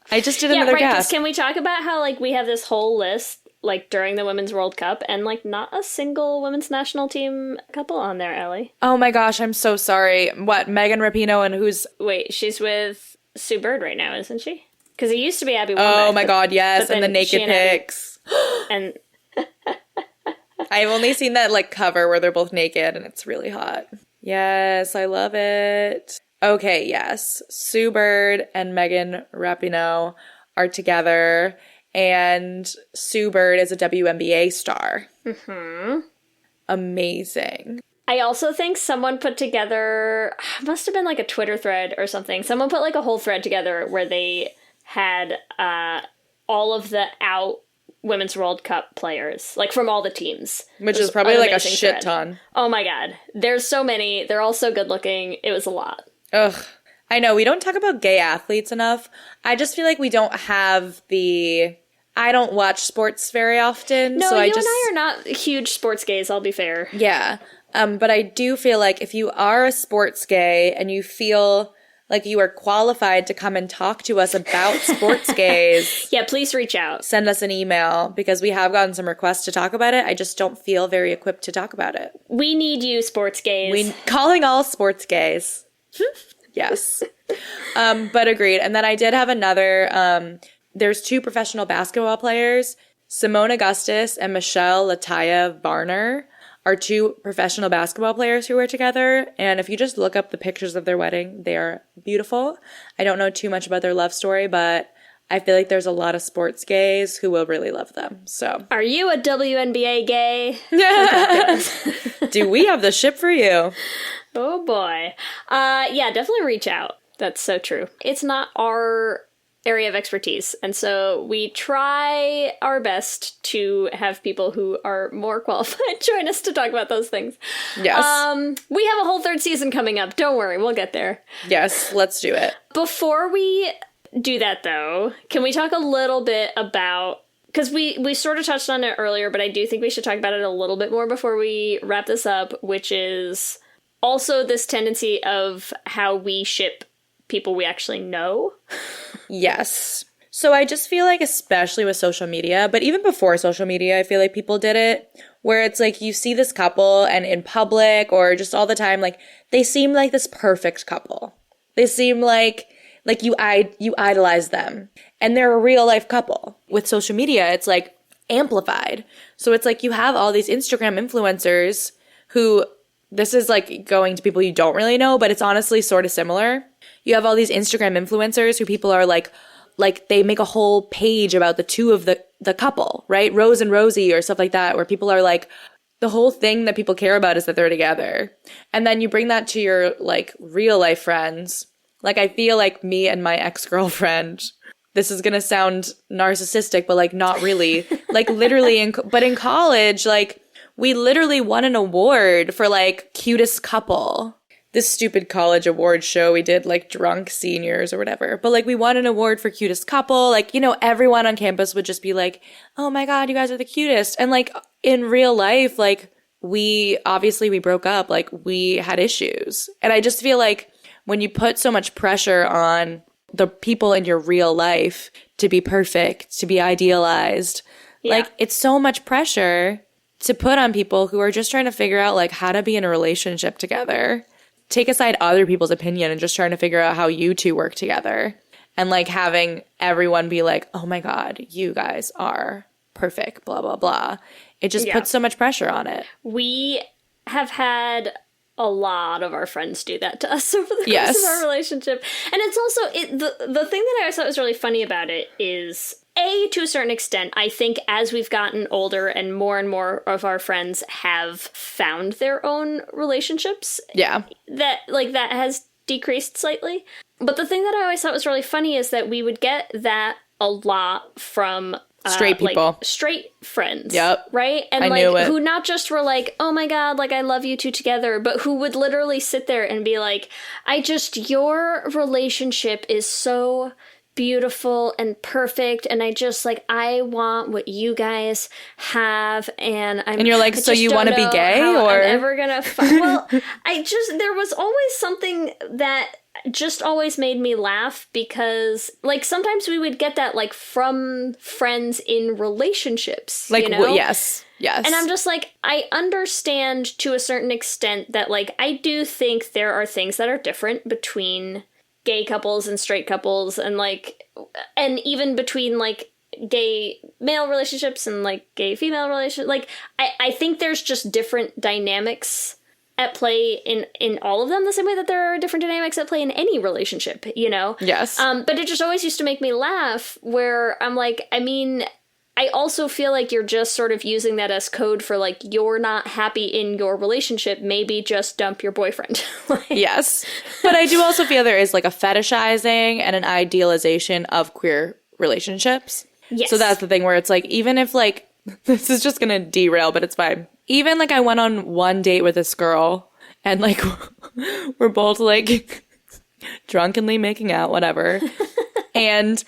I just did another guess. Can we talk about how, like, we have this whole list, like, during the Women's World Cup, and, like, not a single women's national team couple on there, Ellie? Oh my gosh, I'm so sorry. What, Megan Rapinoe and who's... Wait, she's with Sue Bird right now, isn't she? Because it used to be Abby Wambach. Oh my god, yes, and the naked pics. And... I've only seen that, like, cover where they're both naked, and it's really hot. Yes, I love it. Okay, yes. Sue Bird and Megan Rapinoe are together, and Sue Bird is a WNBA star. Mm-hmm. Amazing. I also think someone put together, must have been like a Twitter thread or something. Someone put like a whole thread together where they had all of the out Women's World Cup players, like from all the teams. Which is probably like a shit ton. Oh my god. There's so many. They're all so good looking. It was a lot. Ugh. I know, we don't talk about gay athletes enough. I just feel like we don't have the... I don't watch sports very often. No, so you and I are not huge sports gays, I'll be fair. Yeah. But I do feel like if you are a sports gay and you feel like you are qualified to come and talk to us about sports gays... Yeah, please reach out. Send us an email, because we have gotten some requests to talk about it. I just don't feel very equipped to talk about it. We need you, sports gays. Calling all sports gays. Yes. But agreed. And then I did have another, there's two professional basketball players, Simone Augustus and Michelle Lataya Varner are two professional basketball players who were together. And if you just look up the pictures of their wedding, they are beautiful. I don't know too much about their love story, but I feel like there's a lot of sports gays who will really love them. So, are you a WNBA gay? Do we have the ship for you? Oh boy. Yeah, definitely reach out. That's so true. It's not our area of expertise, and so we try our best to have people who are more qualified join us to talk about those things. Yes. We have a whole third season coming up. Don't worry, we'll get there. Yes, let's do it. Before we do that, though, can we talk a little bit about... Because we sort of touched on it earlier, but I do think we should talk about it a little bit more before we wrap this up, which is... also this tendency of how we ship people we actually know. Yes. So I just feel like, especially with social media, but even before social media, I feel like people did it, where it's like you see this couple and in public or just all the time, like they seem like this perfect couple. They seem like you idolize them, and they're a real life couple. With social media, it's like amplified. So it's like you have all these Instagram influencers who... This is like going to people you don't really know, but it's honestly sort of similar. You have all these Instagram influencers who people are like, like they make a whole page about the two of the couple, right? Rose and Rosie or stuff like that, where people are like, the whole thing that people care about is that they're together. And then you bring that to your like real life friends. Like I feel like me and my ex-girlfriend, this is going to sound narcissistic, but like not really. Like literally, but in college, like we literally won an award for like cutest couple. This stupid college award show we did, like drunk seniors or whatever. But like we won an award for cutest couple. Like, you know, everyone on campus would just be like, oh my God, you guys are the cutest. And like in real life, like we broke up, like we had issues. And I just feel like when you put so much pressure on the people in your real life to be perfect, to be idealized, like it's so much pressure to put on people who are just trying to figure out like how to be in a relationship together. Take aside other people's opinion and just trying to figure out how you two work together. And like having everyone be like, oh my God, you guys are perfect, blah, blah, blah. It just puts so much pressure on it. We have had a lot of our friends do that to us over the course of our relationship. And it's also, the thing that I always thought was really funny about it is, to a certain extent, I think as we've gotten older and more of our friends have found their own relationships, that has decreased slightly. But the thing that I always thought was really funny is that we would get that a lot from straight people, like, straight friends, right? And I like knew it. Who not just were like, oh my God, like I love you two together, but who would literally sit there and be like, your relationship is so beautiful and perfect, and I just like, I want what you guys have, and you're like, so you want to be gay, or I'm ever gonna well, there was always something that just always made me laugh, because like sometimes we would get that like from friends in relationships, like, you know? yes And I'm just like, I understand to a certain extent that like I do think there are things that are different between gay couples and straight couples, and like, and even between like gay male relationships and like gay female relationships. Like I think there's just different dynamics at play in all of them, the same way that there are different dynamics at play in any relationship, you know? Yes. But it just always used to make me laugh, where I'm like, I mean, I also feel like you're just sort of using that as code for like, you're not happy in your relationship, maybe just dump your boyfriend. Yes. But I do also feel there is like a fetishizing and an idealization of queer relationships. Yes. So that's the thing where it's like, even if like, this is just going to derail, but it's fine. Even like I went on one date with this girl and like we're both like drunkenly making out, whatever. And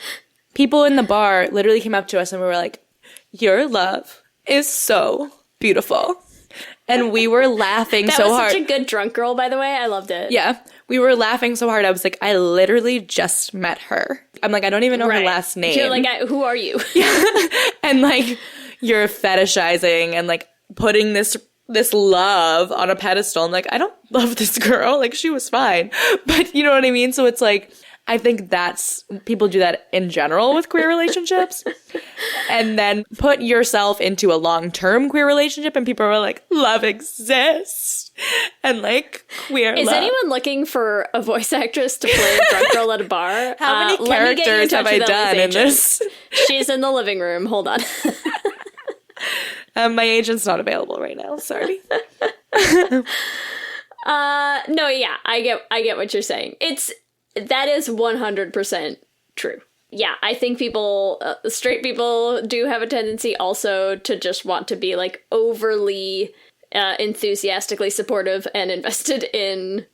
people in the bar literally came up to us and we were like, your love is so beautiful. And we were laughing so hard. That was such a good drunk girl, by the way. I loved it. Yeah. We were laughing so hard. I was like, I literally just met her. I'm like, I don't even know her last name. You're like, who are you? And like, you're fetishizing and like putting this love on a pedestal. And like, I don't love this girl. Like, she was fine. But you know what I mean? So it's like, I think people do that in general with queer relationships. And then put yourself into a long-term queer relationship and people are like, love exists. And like, queer Is love. anyone looking for a voice actress to play a drunk girl at a bar? How many characters have I done in this? She's in the living room. Hold on. My agent's not available right now. Sorry. No, yeah, I get what you're saying. That is 100% true. Yeah, I think straight people do have a tendency also to just want to be like overly enthusiastically supportive and invested in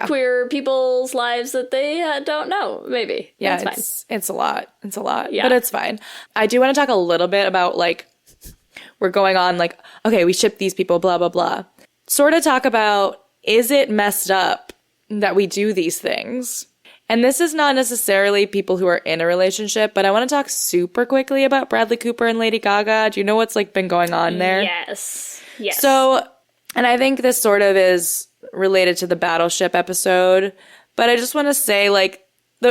queer people's lives that they don't know, maybe. Yeah, that's fine. It's a lot. It's a lot, yeah. But it's fine. I do want to talk a little bit about like, we're going on like, okay, we ship these people, blah, blah, blah. Sort of talk about, is it messed up that we do these things? And this is not necessarily people who are in a relationship, but I want to talk super quickly about Bradley Cooper and Lady Gaga. Do you know what's like been going on there? Yes. So, and I think this sort of is related to the Battleship episode, but I just want to say like,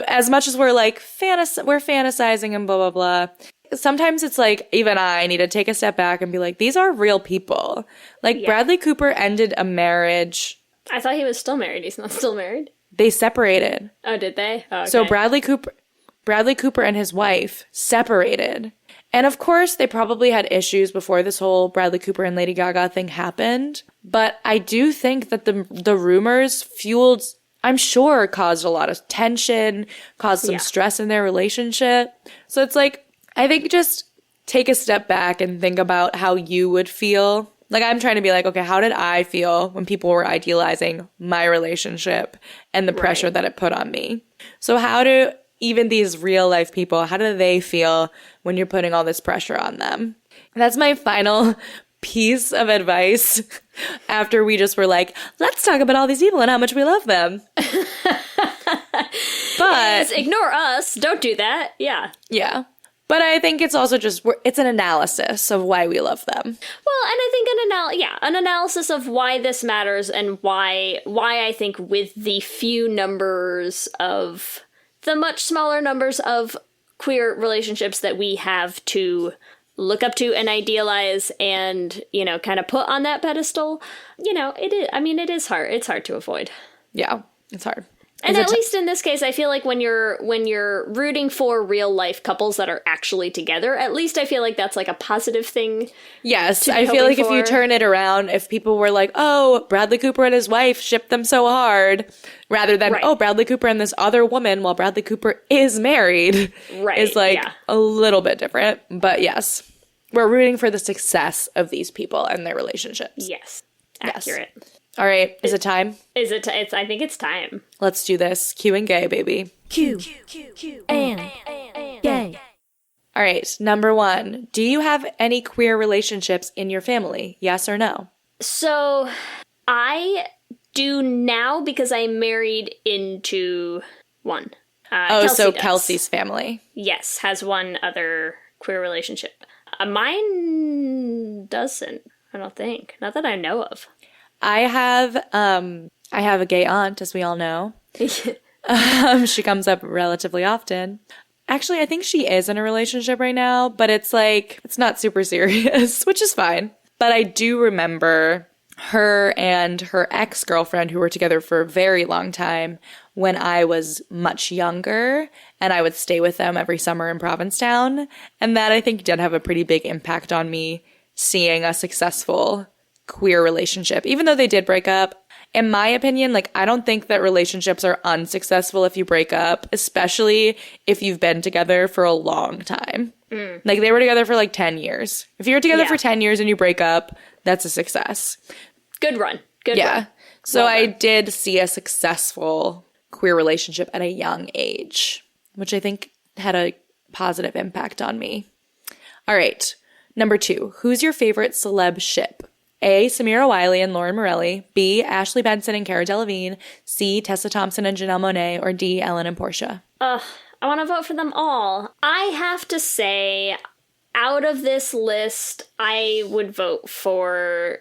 as much as we're like, we're fantasizing and blah, blah, blah, sometimes it's like, even I need to take a step back and be like, these are real people. Like Bradley Cooper ended a marriage. I thought he was still married. He's not still married. They separated. Oh, did they? Oh, okay. So Bradley Cooper Bradley Cooper and his wife separated. And of course, they probably had issues before this whole Bradley Cooper and Lady Gaga thing happened. But I do think that the rumors fueled, I'm sure, caused a lot of tension, caused some stress in their relationship. So it's like, I think just take a step back and think about how you would feel. Like, I'm trying to be like, okay, how did I feel when people were idealizing my relationship and the pressure that it put on me? So how do even these real life people, how do they feel when you're putting all this pressure on them? And that's my final piece of advice after we just were like, let's talk about all these people and how much we love them. But ignore us. Don't do that. Yeah. Yeah. But I think it's also just, it's an analysis of why we love them. Well, and I think an analysis of why this matters and why I think with the much smaller numbers of queer relationships that we have to look up to and idealize and, kind of put on that pedestal, it is hard. It's hard to avoid. Yeah, it's hard. And at least in this case, I feel like when you're rooting for real life couples that are actually together, at least I feel like that's like a positive thing. Yes, I feel like if you turn it around, if people were like, oh, Bradley Cooper and his wife shipped them so hard, rather than, oh, Bradley Cooper and this other woman while Bradley Cooper is married, is like a little bit different. But yes, we're rooting for the success of these people and their relationships. Yes, accurate. Yes. All right, is it time? I think it's time. Let's do this. Q and gay, baby. Q and gay. All right, number 1. Do you have any queer relationships in your family? Yes or no? So, I do now because I married into one. So Kelsey's family. Yes, has one other queer relationship. Mine doesn't, I don't think. Not that I know of. I have a gay aunt, as we all know. She comes up relatively often. Actually, I think she is in a relationship right now, but it's like, it's not super serious, which is fine. But I do remember her and her ex-girlfriend, who were together for a very long time, when I was much younger, and I would stay with them every summer in Provincetown. And that, I think, did have a pretty big impact on me, seeing a successful queer relationship, even though they did break up. In my opinion, like, I don't think that relationships are unsuccessful if you break up, especially if you've been together for a long time. Like, they were together for like 10 years. If you're together for 10 years and you break up, that's a success. Good run. Good run. So I did see a successful queer relationship at a young age, which I think had a positive impact on me. All right. Number 2, who's your favorite celeb ship? A, Samira Wiley and Lauren Morelli. B, Ashley Benson and Cara Delevingne. C, Tessa Thompson and Janelle Monáe. Or D, Ellen and Portia. I want to vote for them all. I have to say, out of this list, I would vote for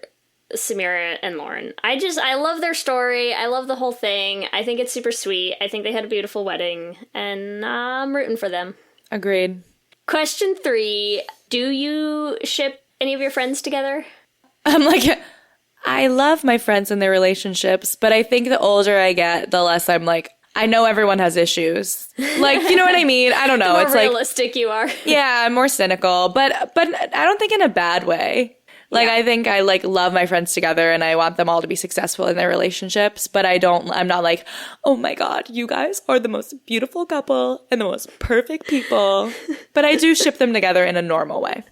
Samira and Lauren. I love their story. I love the whole thing. I think it's super sweet. I think they had a beautiful wedding, and I'm rooting for them. Agreed. Question 3, do you ship any of your friends together? I'm like, I love my friends and their relationships, but I think the older I get, the less I'm like, I know everyone has issues. Like, you know what I mean? I don't know. The more it's realistic like, you are. Yeah, I'm more cynical, but I don't think in a bad way. Like, I think I like love my friends together and I want them all to be successful in their relationships, but I'm not like, oh my God, you guys are the most beautiful couple and the most perfect people. But I do ship them together in a normal way.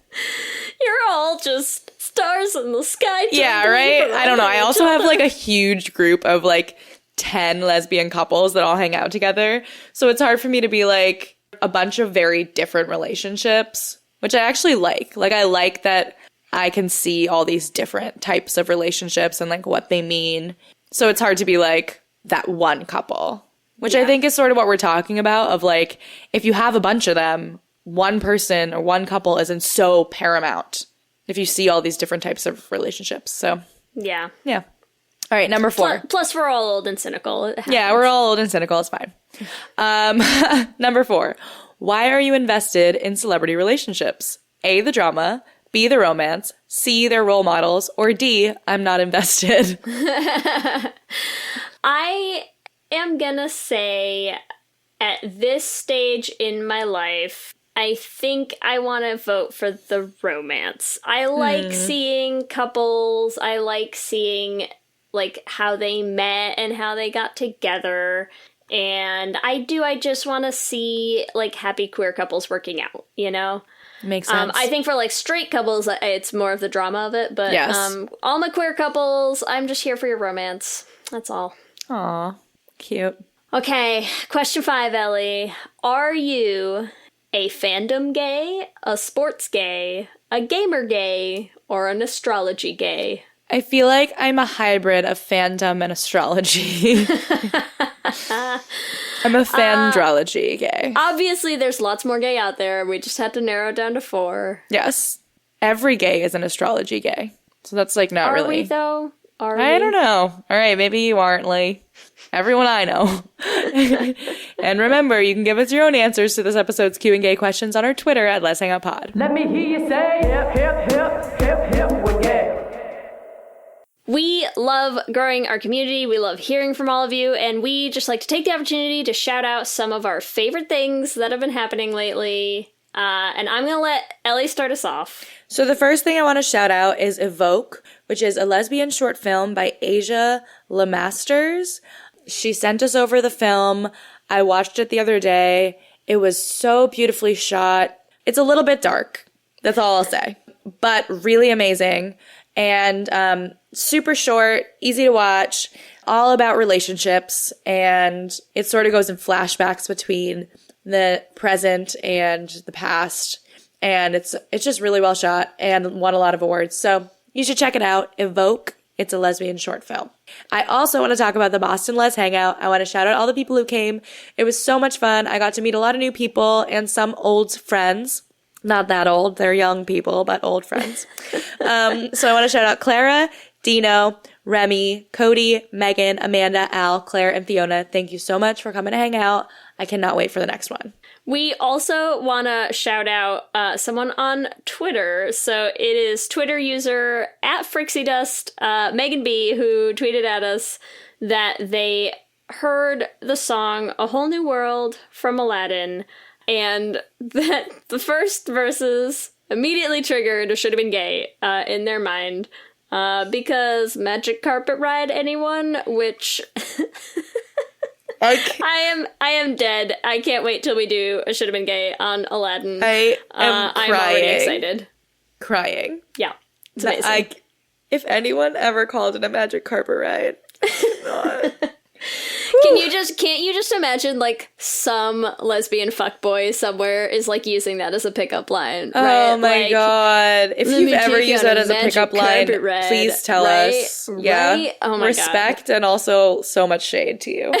You're all just stars in the sky. Yeah, right? I don't know. I also have like a huge group of like 10 lesbian couples that all hang out together. So it's hard for me to be like a bunch of very different relationships, which I actually like. Like, I like that I can see all these different types of relationships and like what they mean. So it's hard to be like that one couple, which I think is sort of what we're talking about, of like, if you have a bunch of them, one person or one couple isn't so paramount if you see all these different types of relationships. So yeah. All right, number 4. Plus we're all old and cynical. Yeah, we're all old and cynical. It's fine. Number 4. Why are you invested in celebrity relationships? A, the drama. B, the romance. C, their role models. Or D, I'm not invested. I am gonna say at this stage in my life, I think I want to vote for the romance. I like seeing couples. I like seeing like how they met and how they got together. And I just want to see like happy queer couples working out, you know? Makes sense. I think for like straight couples, it's more of the drama of it. But yes. All my queer couples, I'm just here for your romance. That's all. Aw, cute. Okay, question 5, Ellie. Are you a fandom gay, a sports gay, a gamer gay, or an astrology gay? I feel like I'm a hybrid of fandom and astrology. I'm a fandrology gay. Obviously, there's lots more gay out there. We just had to narrow it down to 4. Yes. Every gay is an astrology gay. So that's like not really. Are we, though? Are I we? don't know. All right, maybe you aren't, Lee. Everyone I know. And remember, you can give us your own answers to this episode's Q and Gay questions on our Twitter at Let's Hang Out Pod. Let me hear you say hip, hip, hip, hip, hip, we're gay. We love growing our community. We love hearing from all of you. And we just like to take the opportunity to shout out some of our favorite things that have been happening lately. And I'm going to let Ellie start us off. So the first thing I want to shout out is Evoke, which is a lesbian short film by Asia Lemasters. She sent us over the film. I watched it the other day. It was so beautifully shot. It's a little bit dark. That's all I'll say. But really amazing. And super short, easy to watch, all about relationships. And it sort of goes in flashbacks between the present and the past. And it's just really well shot and won a lot of awards. So you should check it out. Evoke. It's a lesbian short film. I also want to talk about the Boston Les Hangout. I want to shout out all the people who came. It was so much fun. I got to meet a lot of new people and some old friends. Not that old. They're young people, but old friends. So I want to shout out Clara, Dino, Remy, Cody, Megan, Amanda, Al, Claire, and Fiona. Thank you so much for coming to hang out. I cannot wait for the next one. We also want to shout out someone on Twitter. So it is Twitter user @Frixiedust, Megan B, who tweeted at us that they heard the song A Whole New World from Aladdin and that the first verses immediately triggered a should have been gay in their mind because Magic Carpet Ride anyone, which... I am dead. I can't wait till we do a should have been gay on Aladdin. I am crying. I'm already excited. Crying. Yeah, it's amazing. If anyone ever called it a Magic Carpet Ride, Can't you just imagine like some lesbian fuckboy somewhere is like using that as a pickup line? Right? Oh my god! If you've ever used that as a pickup line, please tell us. Yeah, right? Oh my respect and also so much shade to you.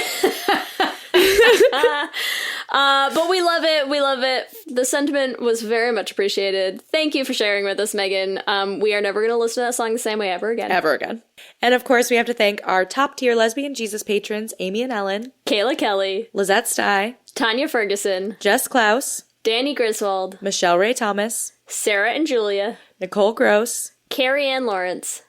But we love it. We love it. The sentiment was very much appreciated. Thank you for sharing with us, Megan. We are never going to listen to that song the same way ever again. Ever again. And of course, we have to thank our top tier lesbian Jesus patrons, Amy and Ellen, Kayla Kelly, Lizette Stye, Tanya Ferguson, Jess Klaus, Danny Griswold, Michelle Ray Thomas, Sarah and Julia, Nicole Gross, Carrie Ann Lawrence,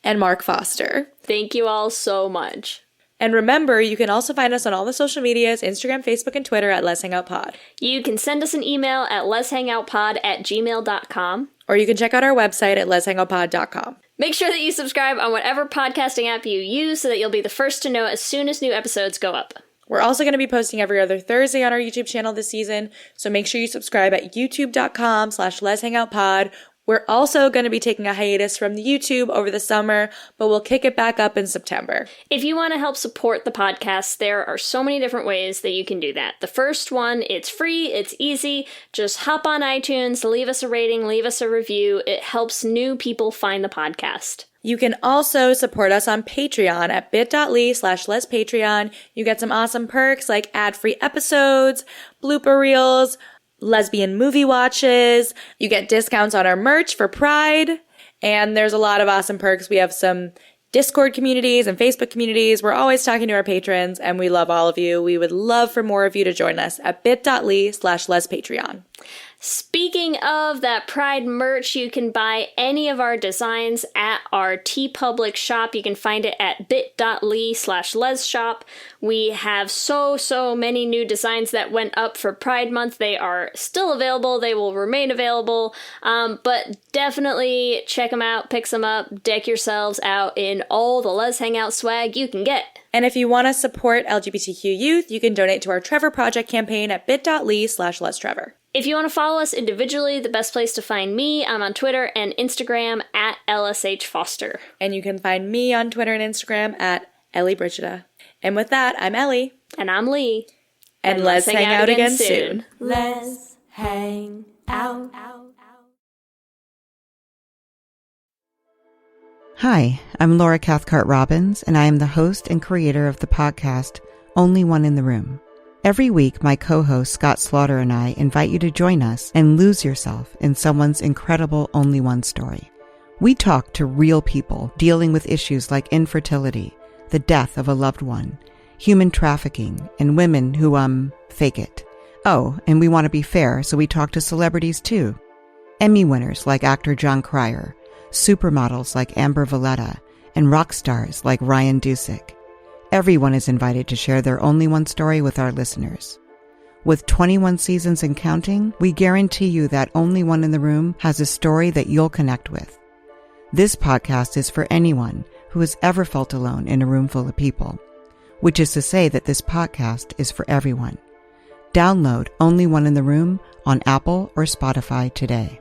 and Mark Foster. Thank you all so much. And remember, you can also find us on all the social medias, Instagram, Facebook, and Twitter at Let's Hang Out Pod. You can send us an email at letshangoutpod@gmail.com. Or you can check out our website at letshangoutpod.com. Make sure that you subscribe on whatever podcasting app you use so that you'll be the first to know as soon as new episodes go up. We're also going to be posting every other Thursday on our YouTube channel this season, so make sure you subscribe at youtube.com/letshangoutpod. We're also going to be taking a hiatus from the YouTube over the summer, but we'll kick it back up in September. If you want to help support the podcast, there are so many different ways that you can do that. The first one, it's free, it's easy. Just hop on iTunes, leave us a rating, leave us a review. It helps new people find the podcast. You can also support us on Patreon at bit.ly/lespatreon. You get some awesome perks like ad-free episodes, blooper reels, lesbian movie watches. You get discounts on our merch for Pride. And there's a lot of awesome perks. We have some Discord communities and Facebook communities. We're always talking to our patrons, and we love all of you. We would love for more of you to join us at bit.ly/lespatreon. Speaking of that Pride merch, you can buy any of our designs at our TeePublic shop. You can find it at bit.ly/lesshop. We have so many new designs that went up for Pride Month. They are still available. They will remain available. But definitely check them out, pick some up, deck yourselves out in all the Les Hangout swag you can get. And if you want to support LGBTQ youth, you can donate to our Trevor Project campaign at bit.ly/LesTrevor. If you want to follow us individually, the best place to find me, I'm on Twitter and Instagram at LSH Foster. And you can find me on Twitter and Instagram at Ellie Brigida. And with that, I'm Ellie. And I'm Lee. And let's hang out again soon. Let's hang out. Hi, I'm Laura Cathcart Robbins, and I am the host and creator of the podcast Only One in the Room. Every week, my co-host Scott Slaughter and I invite you to join us and lose yourself in someone's incredible Only One story. We talk to real people dealing with issues like infertility, the death of a loved one, human trafficking, and women who, fake it. Oh, and we want to be fair, so we talk to celebrities too. Emmy winners like actor John Cryer, supermodels like Amber Valletta, and rock stars like Ryan Dusick. Everyone is invited to share their Only One story with our listeners. With 21 seasons and counting, we guarantee you that Only One in the Room has a story that you'll connect with. This podcast is for anyone who has ever felt alone in a room full of people, which is to say that this podcast is for everyone. Download Only One in the Room on Apple or Spotify today.